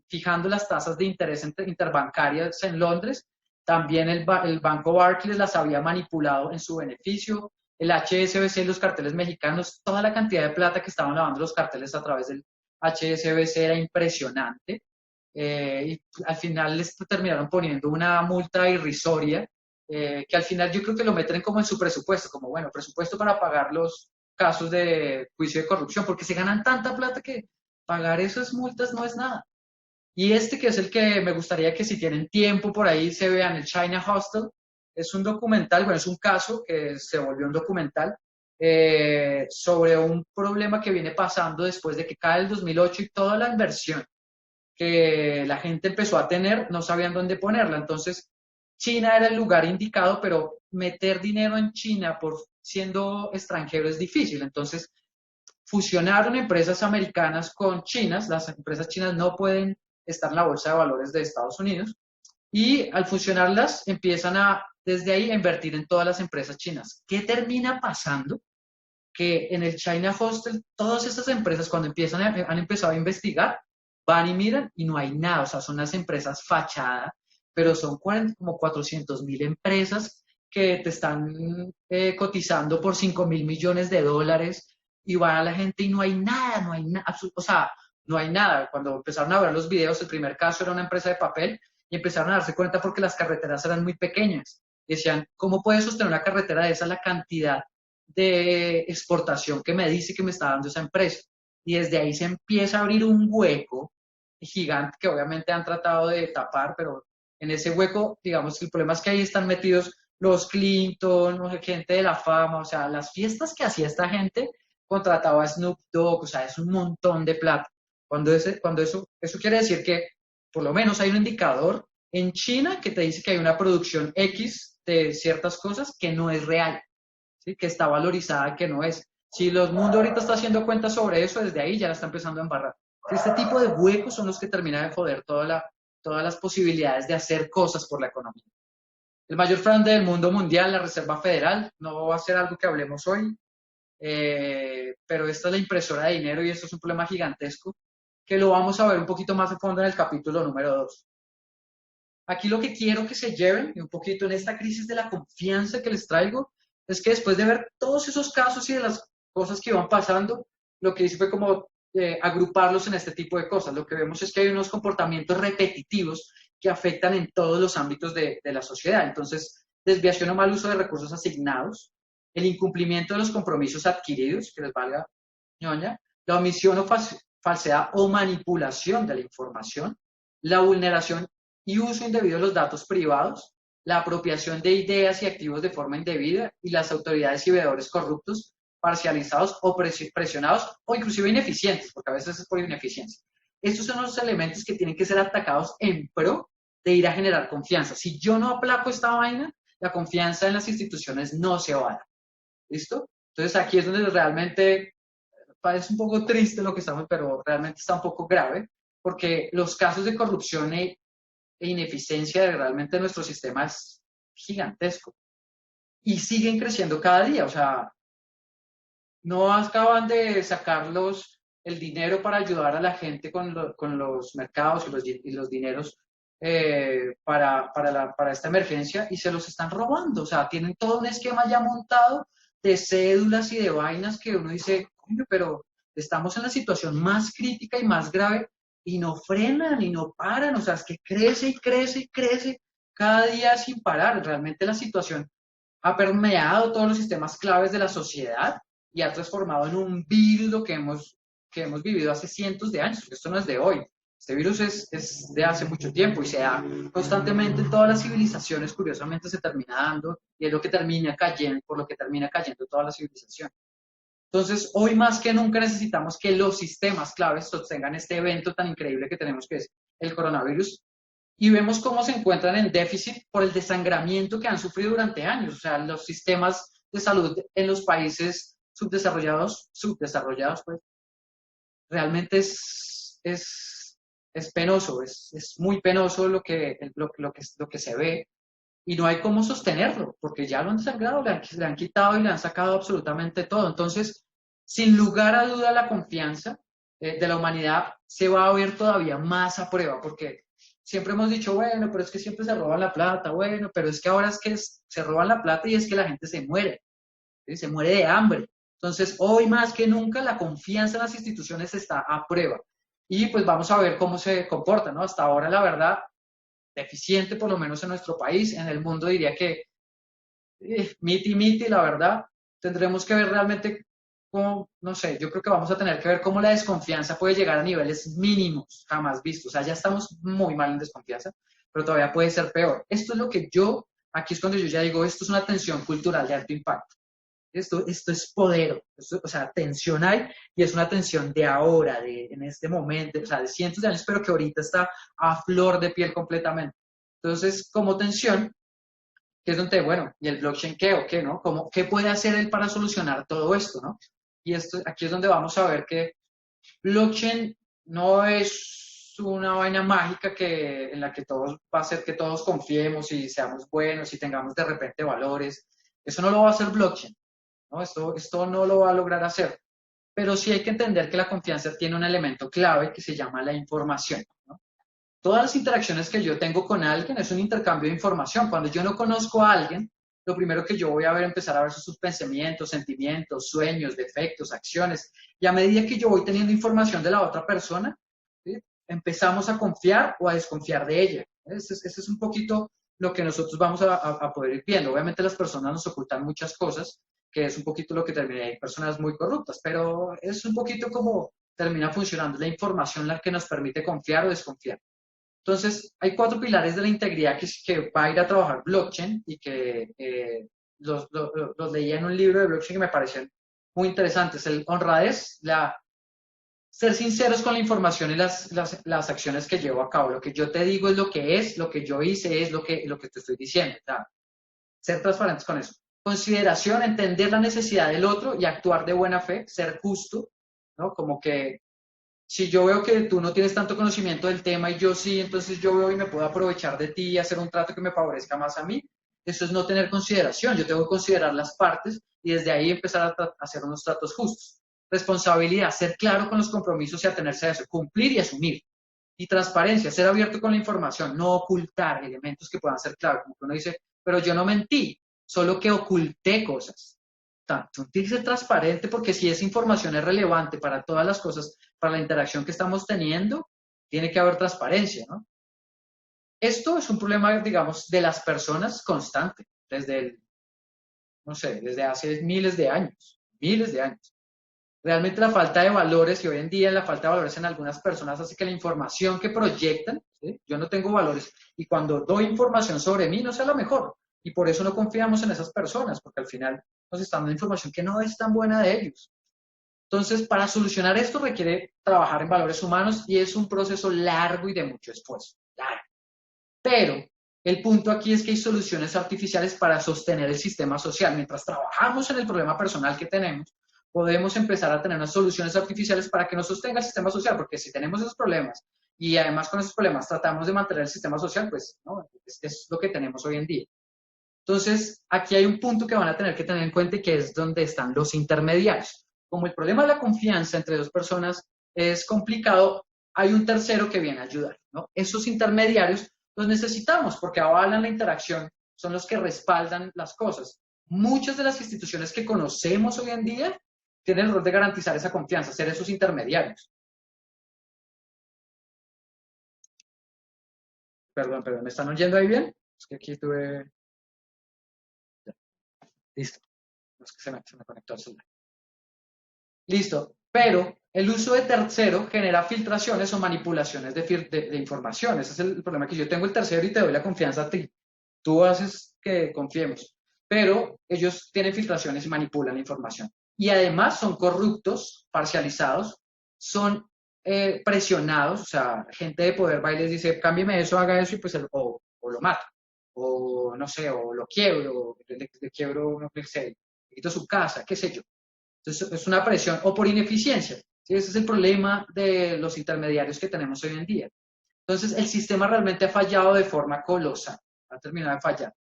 fijando las tasas de interés interbancarias en Londres, también el banco Barclays las había manipulado en su beneficio. El HSBC y los carteles mexicanos, toda la cantidad de plata que estaban lavando los carteles a través del HSBC era impresionante. Y al final les terminaron poniendo una multa irrisoria, que al final yo creo que lo meten como en su presupuesto, como bueno, presupuesto para pagar los casos de juicio de corrupción, porque se ganan tanta plata que pagar esas multas no es nada. Y este que es el que me gustaría que si tienen tiempo por ahí se vean, el China Hostel, es un documental, bueno, es un caso que se volvió un documental sobre un problema que viene pasando después de que cae el 2008 y toda la inversión que la gente empezó a tener, no sabían dónde ponerla. Entonces, China era el lugar indicado, pero meter dinero en China por siendo extranjero es difícil. Entonces, fusionaron empresas americanas con chinas. Las empresas chinas no pueden estar en la bolsa de valores de Estados Unidos. Y al fusionarlas, empiezan desde ahí, a invertir en todas las empresas chinas. ¿Qué termina pasando? Que en el China Hostel, todas estas empresas, cuando han empezado a investigar, van y miran y no hay nada. O sea, son las empresas fachada, pero son como 400.000 empresas que te están cotizando por 5.000 millones de dólares y van a la gente y no hay nada, o sea, no hay nada. Cuando empezaron a ver los videos, el primer caso era una empresa de papel y empezaron a darse cuenta porque las carreteras eran muy pequeñas. Decían, ¿cómo puede sostener una carretera de esa la cantidad de exportación que me dice que me está dando esa empresa? Y desde ahí se empieza a abrir un hueco gigante que obviamente han tratado de tapar, pero en ese hueco, digamos, el problema es que ahí están metidos los Clinton, gente de la fama, o sea, las fiestas que hacía esta gente contrataba a Snoop Dogg, o sea, es un montón de plata. Cuando eso quiere decir que por lo menos hay un indicador en China que te dice que hay una producción X de ciertas cosas que no es real, ¿sí? Que está valorizada, que no es. Si los mundos ahorita está haciendo cuentas sobre eso, desde ahí ya la está empezando a embarrar. Este tipo de huecos son los que terminan de joder todas las posibilidades de hacer cosas por la economía. El mayor fraude del mundo mundial, la Reserva Federal, no va a ser algo que hablemos hoy, pero esta es la impresora de dinero y esto es un problema gigantesco que lo vamos a ver un poquito más a fondo en el capítulo número 2. Aquí lo que quiero que se lleven, y un poquito en esta crisis de la confianza que les traigo, es que después de ver todos esos casos y de las cosas que iban pasando, lo que hice fue como agruparlos en este tipo de cosas. Lo que vemos es que hay unos comportamientos repetitivos que afectan en todos los ámbitos de la sociedad. Entonces, desviación o mal uso de recursos asignados, el incumplimiento de los compromisos adquiridos, que les valga ñoña, la omisión o falsedad o manipulación de la información, la vulneración y uso indebido de los datos privados, la apropiación de ideas y activos de forma indebida y las autoridades y veedores corruptos, parcializados o presionados o inclusive ineficientes, porque a veces es por ineficiencia. Estos son los elementos que tienen que ser atacados en pro de ir a generar confianza. Si yo no aplaco esta vaina, la confianza en las instituciones no se va a dar. ¿Listo? Entonces aquí es donde realmente parece un poco triste lo que estamos, pero realmente está un poco grave, porque los casos de corrupción e ineficiencia de realmente nuestro sistema es gigantesco. Y siguen creciendo cada día, o sea, no acaban de sacarlos el dinero para ayudar a la gente con los mercados y los dineros para esta emergencia y se los están robando. O sea, tienen todo un esquema ya montado de cédulas y de vainas que uno dice, pero estamos en la situación más crítica y más grave y no frenan y no paran. O sea, es que crece y crece y crece cada día sin parar. Realmente la situación ha permeado todos los sistemas claves de la sociedad y ha transformado en un virus lo que hemos vivido hace cientos de años, porque esto no es de hoy. Este virus es de hace mucho tiempo y se da constantemente en todas las civilizaciones, curiosamente se termina dando y es lo que termina cayendo, por lo que termina cayendo toda la civilización. Entonces, hoy más que nunca necesitamos que los sistemas claves sostengan este evento tan increíble que tenemos que es el coronavirus y vemos cómo se encuentran en déficit por el desangramiento que han sufrido durante años. O sea, los sistemas de salud en los países subdesarrollados, pues, realmente es penoso, es muy penoso lo que se ve y no hay cómo sostenerlo, porque ya lo han sangrado, le han quitado y le han sacado absolutamente todo. Entonces, sin lugar a duda, la confianza de la humanidad se va a ver todavía más a prueba, porque siempre hemos dicho, bueno, pero es que siempre se roban la plata, bueno, pero es que ahora es que se roban la plata y es que la gente se muere, ¿sí? Se muere de hambre. Entonces, hoy más que nunca, la confianza en las instituciones está a prueba. Y pues vamos a ver cómo se comporta, ¿no? Hasta ahora, la verdad, deficiente, por lo menos en nuestro país. En el mundo diría que miti, la verdad. Tendremos que ver realmente cómo, no sé, yo creo que vamos a tener que ver cómo la desconfianza puede llegar a niveles mínimos jamás vistos. O sea, ya estamos muy mal en desconfianza, pero todavía puede ser peor. Esto es lo que aquí es cuando yo ya digo, esto es una tensión cultural de alto impacto. Esto es poder, o sea, tensión hay y es una tensión de ahora, en este momento, o sea, de cientos de años, pero que ahorita está a flor de piel completamente. Entonces, como tensión, que es donde, bueno, ¿y el blockchain qué o qué, no? ¿Qué puede hacer él para solucionar todo esto, no? Y aquí es donde vamos a ver que blockchain no es una vaina mágica en la que todos va a hacer que todos confiemos y seamos buenos y tengamos de repente valores. Eso no lo va a hacer blockchain, ¿no? Esto no lo va a lograr hacer. Pero sí hay que entender que la confianza tiene un elemento clave que se llama la información, ¿no? Todas las interacciones que yo tengo con alguien es un intercambio de información. Cuando yo no conozco a alguien, lo primero que yo voy a ver, empezar a ver son sus pensamientos, sentimientos, sueños, defectos, acciones. Y a medida que yo voy teniendo información de la otra persona, ¿sí? Empezamos a confiar o a desconfiar de ella. Ese es un poquito lo que nosotros vamos a poder ir viendo. Obviamente las personas nos ocultan muchas cosas, que es un poquito lo que termina. Hay personas muy corruptas, pero es un poquito como termina funcionando la información la que nos permite confiar o desconfiar. Entonces, hay 4 pilares de la integridad que va a ir a trabajar blockchain y que los leía en un libro de blockchain que me parecían muy interesantes. El honradez, ser sinceros con la información y las acciones que llevo a cabo. Lo que yo te digo es lo que es, lo que yo hice es lo que te estoy diciendo. ¿Tá? Ser transparentes con eso. Consideración, entender la necesidad del otro y actuar de buena fe, ser justo, ¿no? Como que si yo veo que tú no tienes tanto conocimiento del tema y yo sí, entonces yo veo y me puedo aprovechar de ti y hacer un trato que me favorezca más a mí. Eso es no tener consideración. Yo tengo que considerar las partes y desde ahí empezar a hacer unos tratos justos. Responsabilidad, ser claro con los compromisos y atenerse a eso, cumplir y asumir. Y transparencia, ser abierto con la información, no ocultar elementos que puedan ser claros. Como que uno dice, pero yo no mentí, solo que oculté cosas. Tú tienes que ser transparente porque si esa información es relevante para todas las cosas, para la interacción que estamos teniendo, tiene que haber transparencia, ¿no? Esto es un problema, digamos, de las personas constante, no sé, desde hace miles de años. Realmente la falta de valores, y hoy en día la falta de valores en algunas personas hace que la información que proyectan, ¿sí? Yo no tengo valores, y cuando doy información sobre mí no sea la mejor, y por eso no confiamos en esas personas, porque al final nos están dando información que no es tan buena de ellos. Entonces, para solucionar esto requiere trabajar en valores humanos y es un proceso largo y de mucho esfuerzo. Largo. Pero el punto aquí es que hay soluciones artificiales para sostener el sistema social. Mientras trabajamos en el problema personal que tenemos, podemos empezar a tener unas soluciones artificiales para que nos sostenga el sistema social, porque si tenemos esos problemas y además con esos problemas tratamos de mantener el sistema social, pues ¿no? Es lo que tenemos hoy en día. Entonces, aquí hay un punto que van a tener que tener en cuenta y que es donde están los intermediarios. Como el problema de la confianza entre dos personas es complicado, hay un tercero que viene a ayudar, ¿no? Esos intermediarios los necesitamos porque avalan la interacción, son los que respaldan las cosas. Muchas de las instituciones que conocemos hoy en día tienen el rol de garantizar esa confianza, ser esos intermediarios. Perdón, ¿me están oyendo ahí bien? Es que aquí tuve... Listo. No es que se me conectó el celular. Listo. Pero el uso de tercero genera filtraciones o manipulaciones de información. Ese es el problema, que yo tengo el tercero y te doy la confianza a ti. Tú haces que confiemos. Pero ellos tienen filtraciones y manipulan la información. Y además son corruptos, parcializados, son presionados, o sea, gente de poder va y les dice, cámbieme eso, haga eso, y pues o lo mato, o no sé, o lo quiebro, le quiebro, no sé, le quito su casa, qué sé yo. Entonces, es una presión, o por ineficiencia, ¿sí? Ese es el problema de los intermediarios que tenemos hoy en día. Entonces, el sistema realmente ha fallado de forma colosal, ha terminado de fallar.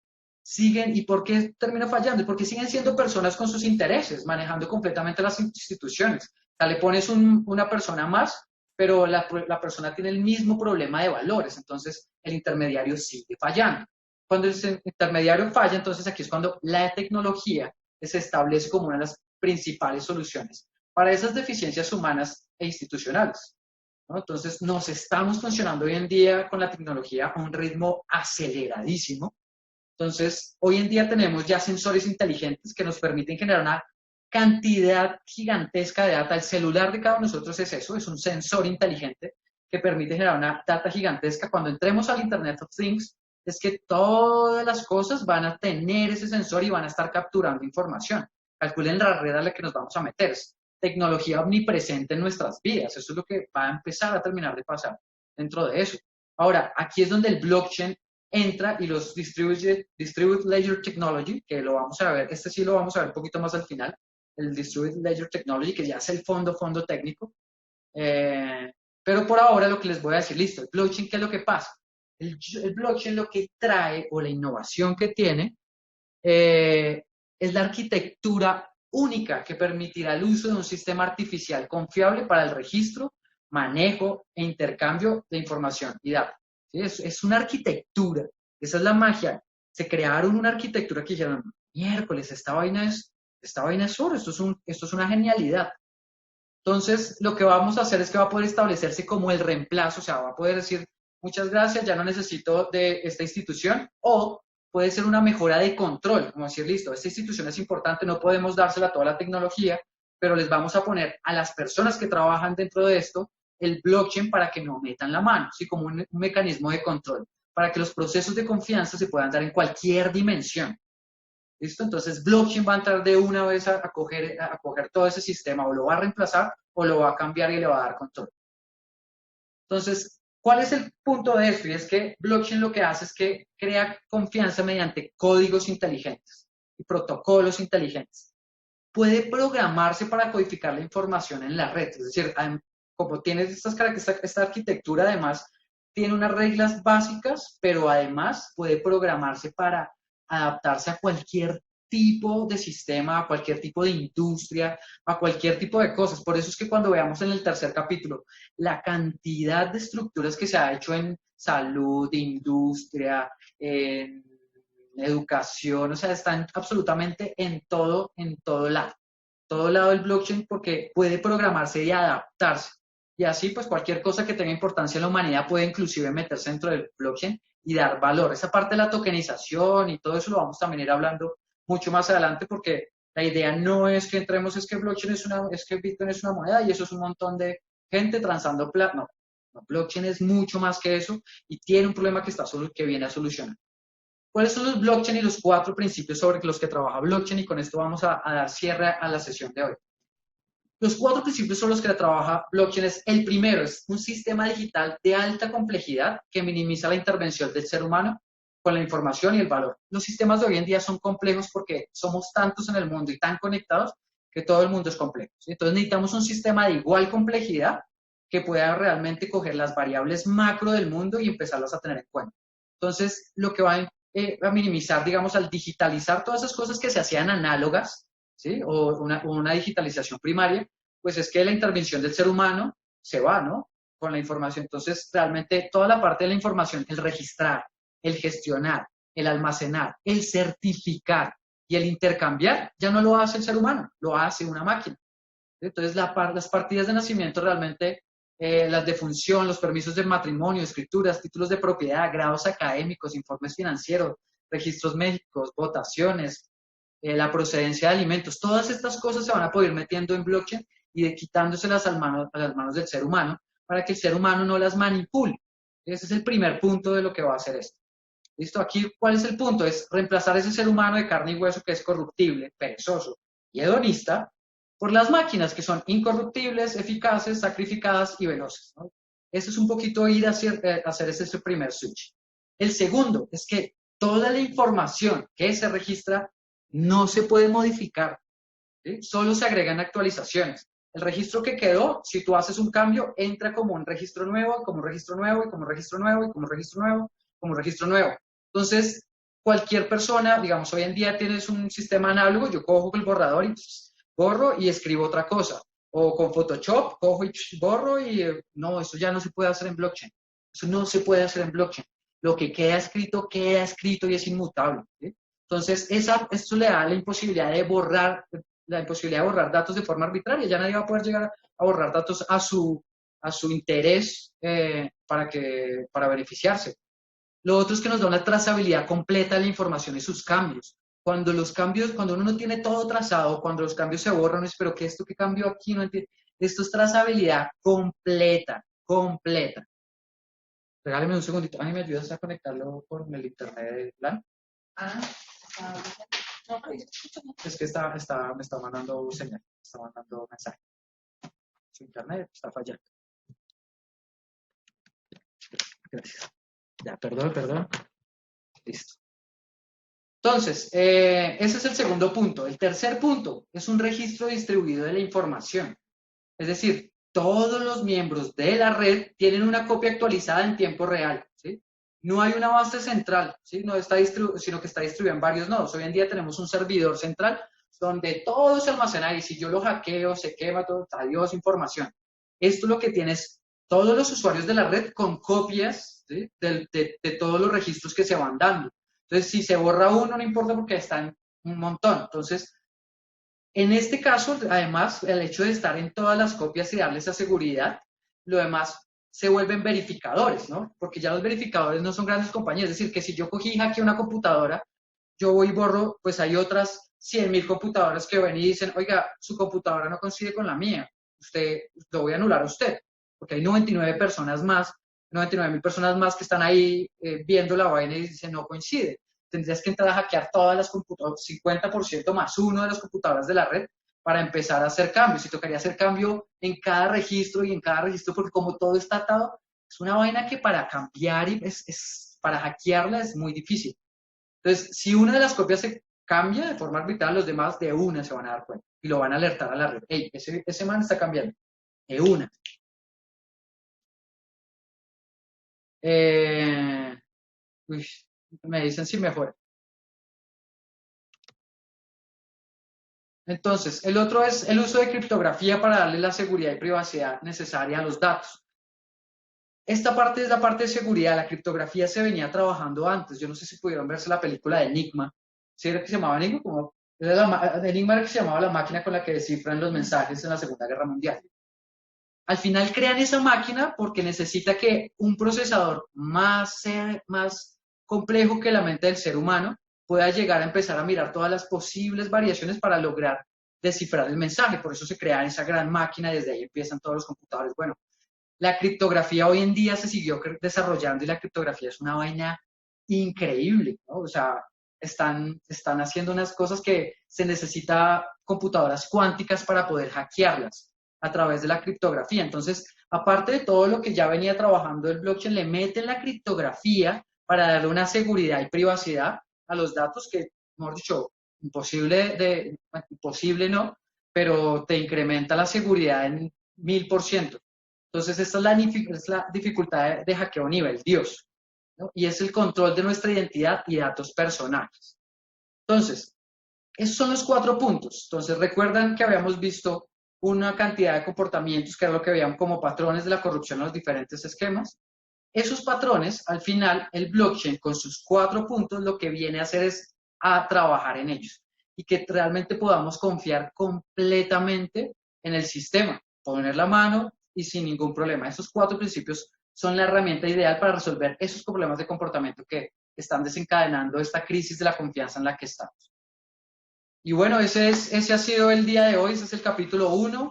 Siguen, ¿y por qué termina fallando? Porque siguen siendo personas con sus intereses, manejando completamente las instituciones. O sea, le pones una persona más, pero la persona tiene el mismo problema de valores, entonces el intermediario sigue fallando. Cuando el intermediario falla, entonces aquí es cuando la tecnología se establece como una de las principales soluciones para esas deficiencias humanas e institucionales, ¿no? Entonces, nos estamos funcionando hoy en día con la tecnología a un ritmo aceleradísimo. Entonces, hoy en día tenemos ya sensores inteligentes que nos permiten generar una cantidad gigantesca de data. El celular de cada uno de nosotros es eso, es un sensor inteligente que permite generar una data gigantesca. Cuando entremos al Internet of Things, es que todas las cosas van a tener ese sensor y van a estar capturando información. Calculen la red a la que nos vamos a meter. Es tecnología omnipresente en nuestras vidas. Eso es lo que va a empezar a terminar de pasar dentro de eso. Ahora, aquí es donde el blockchain entra y los Distributed Ledger Technology, que lo vamos a ver, este sí lo vamos a ver un poquito más al final, el Distributed Ledger Technology, que ya es el fondo técnico. Pero por ahora lo que les voy a decir, listo, el blockchain, ¿qué es lo que pasa? El blockchain lo que trae, o la innovación que tiene, es la arquitectura única que permitirá el uso de un sistema artificial confiable para el registro, manejo e intercambio de información y datos. ¿Sí? Es una arquitectura, esa es la magia. Se crearon una arquitectura que dijeron, miércoles, esta vaina es oro, esto es una genialidad. Entonces, lo que vamos a hacer es que va a poder establecerse como el reemplazo, o sea, va a poder decir, muchas gracias, ya no necesito de esta institución, o puede ser una mejora de control, como decir, listo, esta institución es importante, no podemos dársela toda la tecnología, pero les vamos a poner a las personas que trabajan dentro de esto el blockchain para que no metan la mano, así como un mecanismo de control, para que los procesos de confianza se puedan dar en cualquier dimensión. ¿Listo? Entonces, blockchain va a entrar de una vez a coger todo ese sistema, o lo va a reemplazar, o lo va a cambiar y le va a dar control. Entonces, ¿cuál es el punto de esto? Y es que blockchain lo que hace es que crea confianza mediante códigos inteligentes y protocolos inteligentes. Puede programarse para codificar la información en la red, es decir, como tiene esta arquitectura, además, tiene unas reglas básicas, pero además puede programarse para adaptarse a cualquier tipo de sistema, a cualquier tipo de industria, a cualquier tipo de cosas. Por eso es que cuando veamos en el tercer capítulo la cantidad de estructuras que se ha hecho en salud, industria, en educación, o sea, están absolutamente en todo lado del blockchain, porque puede programarse y adaptarse. Y así, pues cualquier cosa que tenga importancia en la humanidad puede inclusive meterse dentro del blockchain y dar valor. Esa parte de la tokenización y todo eso lo vamos también a ir hablando mucho más adelante, porque la idea no es que entremos, es que Bitcoin es una moneda y eso es un montón de gente transando plata. No, no, blockchain es mucho más que eso y tiene un problema que viene a solucionar. ¿Cuáles son los blockchain y los 4 principios sobre los que trabaja blockchain? Y con esto vamos a dar cierre a la sesión de hoy. Los 4 principios sobre los que trabaja blockchain es, el primero es un sistema digital de alta complejidad que minimiza la intervención del ser humano con la información y el valor. Los sistemas de hoy en día son complejos porque somos tantos en el mundo y tan conectados que todo el mundo es complejo. Entonces necesitamos un sistema de igual complejidad que pueda realmente coger las variables macro del mundo y empezarlas a tener en cuenta. Entonces, lo que va a minimizar, digamos, al digitalizar todas esas cosas que se hacían análogas, ¿sí? O una digitalización primaria, pues es que la intervención del ser humano se va, ¿no? Con la información. Entonces, realmente toda la parte de la información, el registrar, el gestionar, el almacenar, el certificar y el intercambiar, ya no lo hace el ser humano, lo hace una máquina. Entonces, las partidas de nacimiento realmente, las de función, los permisos de matrimonio, escrituras, títulos de propiedad, grados académicos, informes financieros, registros médicos, votaciones, la procedencia de alimentos, todas estas cosas se van a poder ir metiendo en blockchain y quitándoselas a las manos del ser humano para que el ser humano no las manipule. Ese es el primer punto de lo que va a hacer esto. ¿Listo? Aquí, ¿cuál es el punto? Es reemplazar ese ser humano de carne y hueso que es corruptible, perezoso y hedonista por las máquinas que son incorruptibles, eficaces, sacrificadas y veloces, ¿no? Eso es un poquito ir a hacer ese primer switch. El segundo es que toda la información que se registra no se puede modificar, ¿sí? Solo se agregan actualizaciones. El registro que quedó, si tú haces un cambio, entra como un registro nuevo, como un registro nuevo, y como un registro nuevo, y como un registro nuevo, como un registro nuevo. Entonces, cualquier persona, digamos, hoy en día tienes un sistema análogo, yo cojo el borrador y borro y escribo otra cosa. O con Photoshop, cojo y borro y no, eso ya no se puede hacer en blockchain. Eso no se puede hacer en blockchain. Lo que queda escrito y es inmutable, ¿sí? Entonces, esto le da la imposibilidad de borrar datos de forma arbitraria. Ya nadie va a poder llegar a borrar datos a su interés para beneficiarse. Lo otro es que nos da una trazabilidad completa de la información y sus cambios. Cuando uno no tiene todo trazado, cuando los cambios se borran, es, pero ¿qué cambió aquí? No entiendo. Esto es trazabilidad completa, completa. Regáleme un segundito. Ay, ¿me ayudas a conectarlo con el internet de plan? Ah, no, pues, Es que me está mandando señal, me está mandando mensaje. Su internet está fallando. Gracias. Ya, perdón. Listo. Entonces, ese es el segundo punto. El tercer punto es un registro distribuido de la información. Es decir, todos los miembros de la red tienen una copia actualizada en tiempo real, ¿sí? No hay una base central, ¿sí? Sino que está distribuida en varios nodos. Hoy en día tenemos un servidor central donde todo se almacena y si yo lo hackeo, se quema todo, adiós información. Esto lo que tienes todos los usuarios de la red con copias, ¿sí? de todos los registros que se van dando. Entonces, si se borra uno, no importa porque están un montón. Entonces, en este caso, además, el hecho de estar en todas las copias y darle esa seguridad, lo demás se vuelven verificadores, ¿no? Porque ya los verificadores no son grandes compañías. Es decir, que si yo cogí y hackeé una computadora, yo voy y borro, pues hay otras 100.000 computadoras que ven y dicen, oiga, su computadora no coincide con la mía, lo voy a anular a usted, porque hay 99 personas más, 99.000 personas más que están ahí viendo la vaina y dicen, no coincide. Tendrías que entrar a hackear todas las computadoras, 50% más uno de las computadoras de la red, para empezar a hacer cambios. Y tocaría hacer cambio en cada registro y en cada registro, porque como todo está atado, es una vaina que para cambiar y para hackearla es muy difícil. Entonces, si una de las copias se cambia de forma arbitral, los demás de una se van a dar cuenta y lo van a alertar a la red. Hey, ese man está cambiando. De una. Uy, me dicen si mejora. Entonces, el otro es el uso de criptografía para darle la seguridad y privacidad necesaria a los datos. Esta parte es la parte de seguridad. La criptografía se venía trabajando antes. Yo no sé si pudieron verse la película de Enigma. ¿Sí era que se llamaba Enigma? Enigma era que se llamaba la máquina con la que descifran los mensajes en la Segunda Guerra Mundial. Al final crean esa máquina porque necesita que un procesador más complejo que la mente del ser humano pueda llegar a empezar a mirar todas las posibles variaciones para lograr descifrar el mensaje. Por eso se crea esa gran máquina y desde ahí empiezan todos los computadores. Bueno, la criptografía hoy en día se siguió desarrollando y la criptografía es una vaina increíble, ¿no? O sea, están haciendo unas cosas que se necesita computadoras cuánticas para poder hackearlas a través de la criptografía. Entonces, aparte de todo lo que ya venía trabajando el blockchain, le meten la criptografía para darle una seguridad y privacidad a los datos que, mejor dicho, imposible no, pero te incrementa la seguridad en 1000%. Entonces, esta es la dificultad de hackeo nivel Dios, ¿no? Y es el control de nuestra identidad y datos personales. Entonces, esos son los 4 puntos. Entonces, recuerdan que habíamos visto una cantidad de comportamientos que era lo que veían como patrones de la corrupción en los diferentes esquemas. Esos patrones, al final, el blockchain con sus 4 puntos lo que viene a hacer es a trabajar en ellos y que realmente podamos confiar completamente en el sistema, poner la mano y sin ningún problema. Esos 4 principios son la herramienta ideal para resolver esos problemas de comportamiento que están desencadenando esta crisis de la confianza en la que estamos. Y bueno, ese ha sido el día de hoy, ese es el capítulo 1.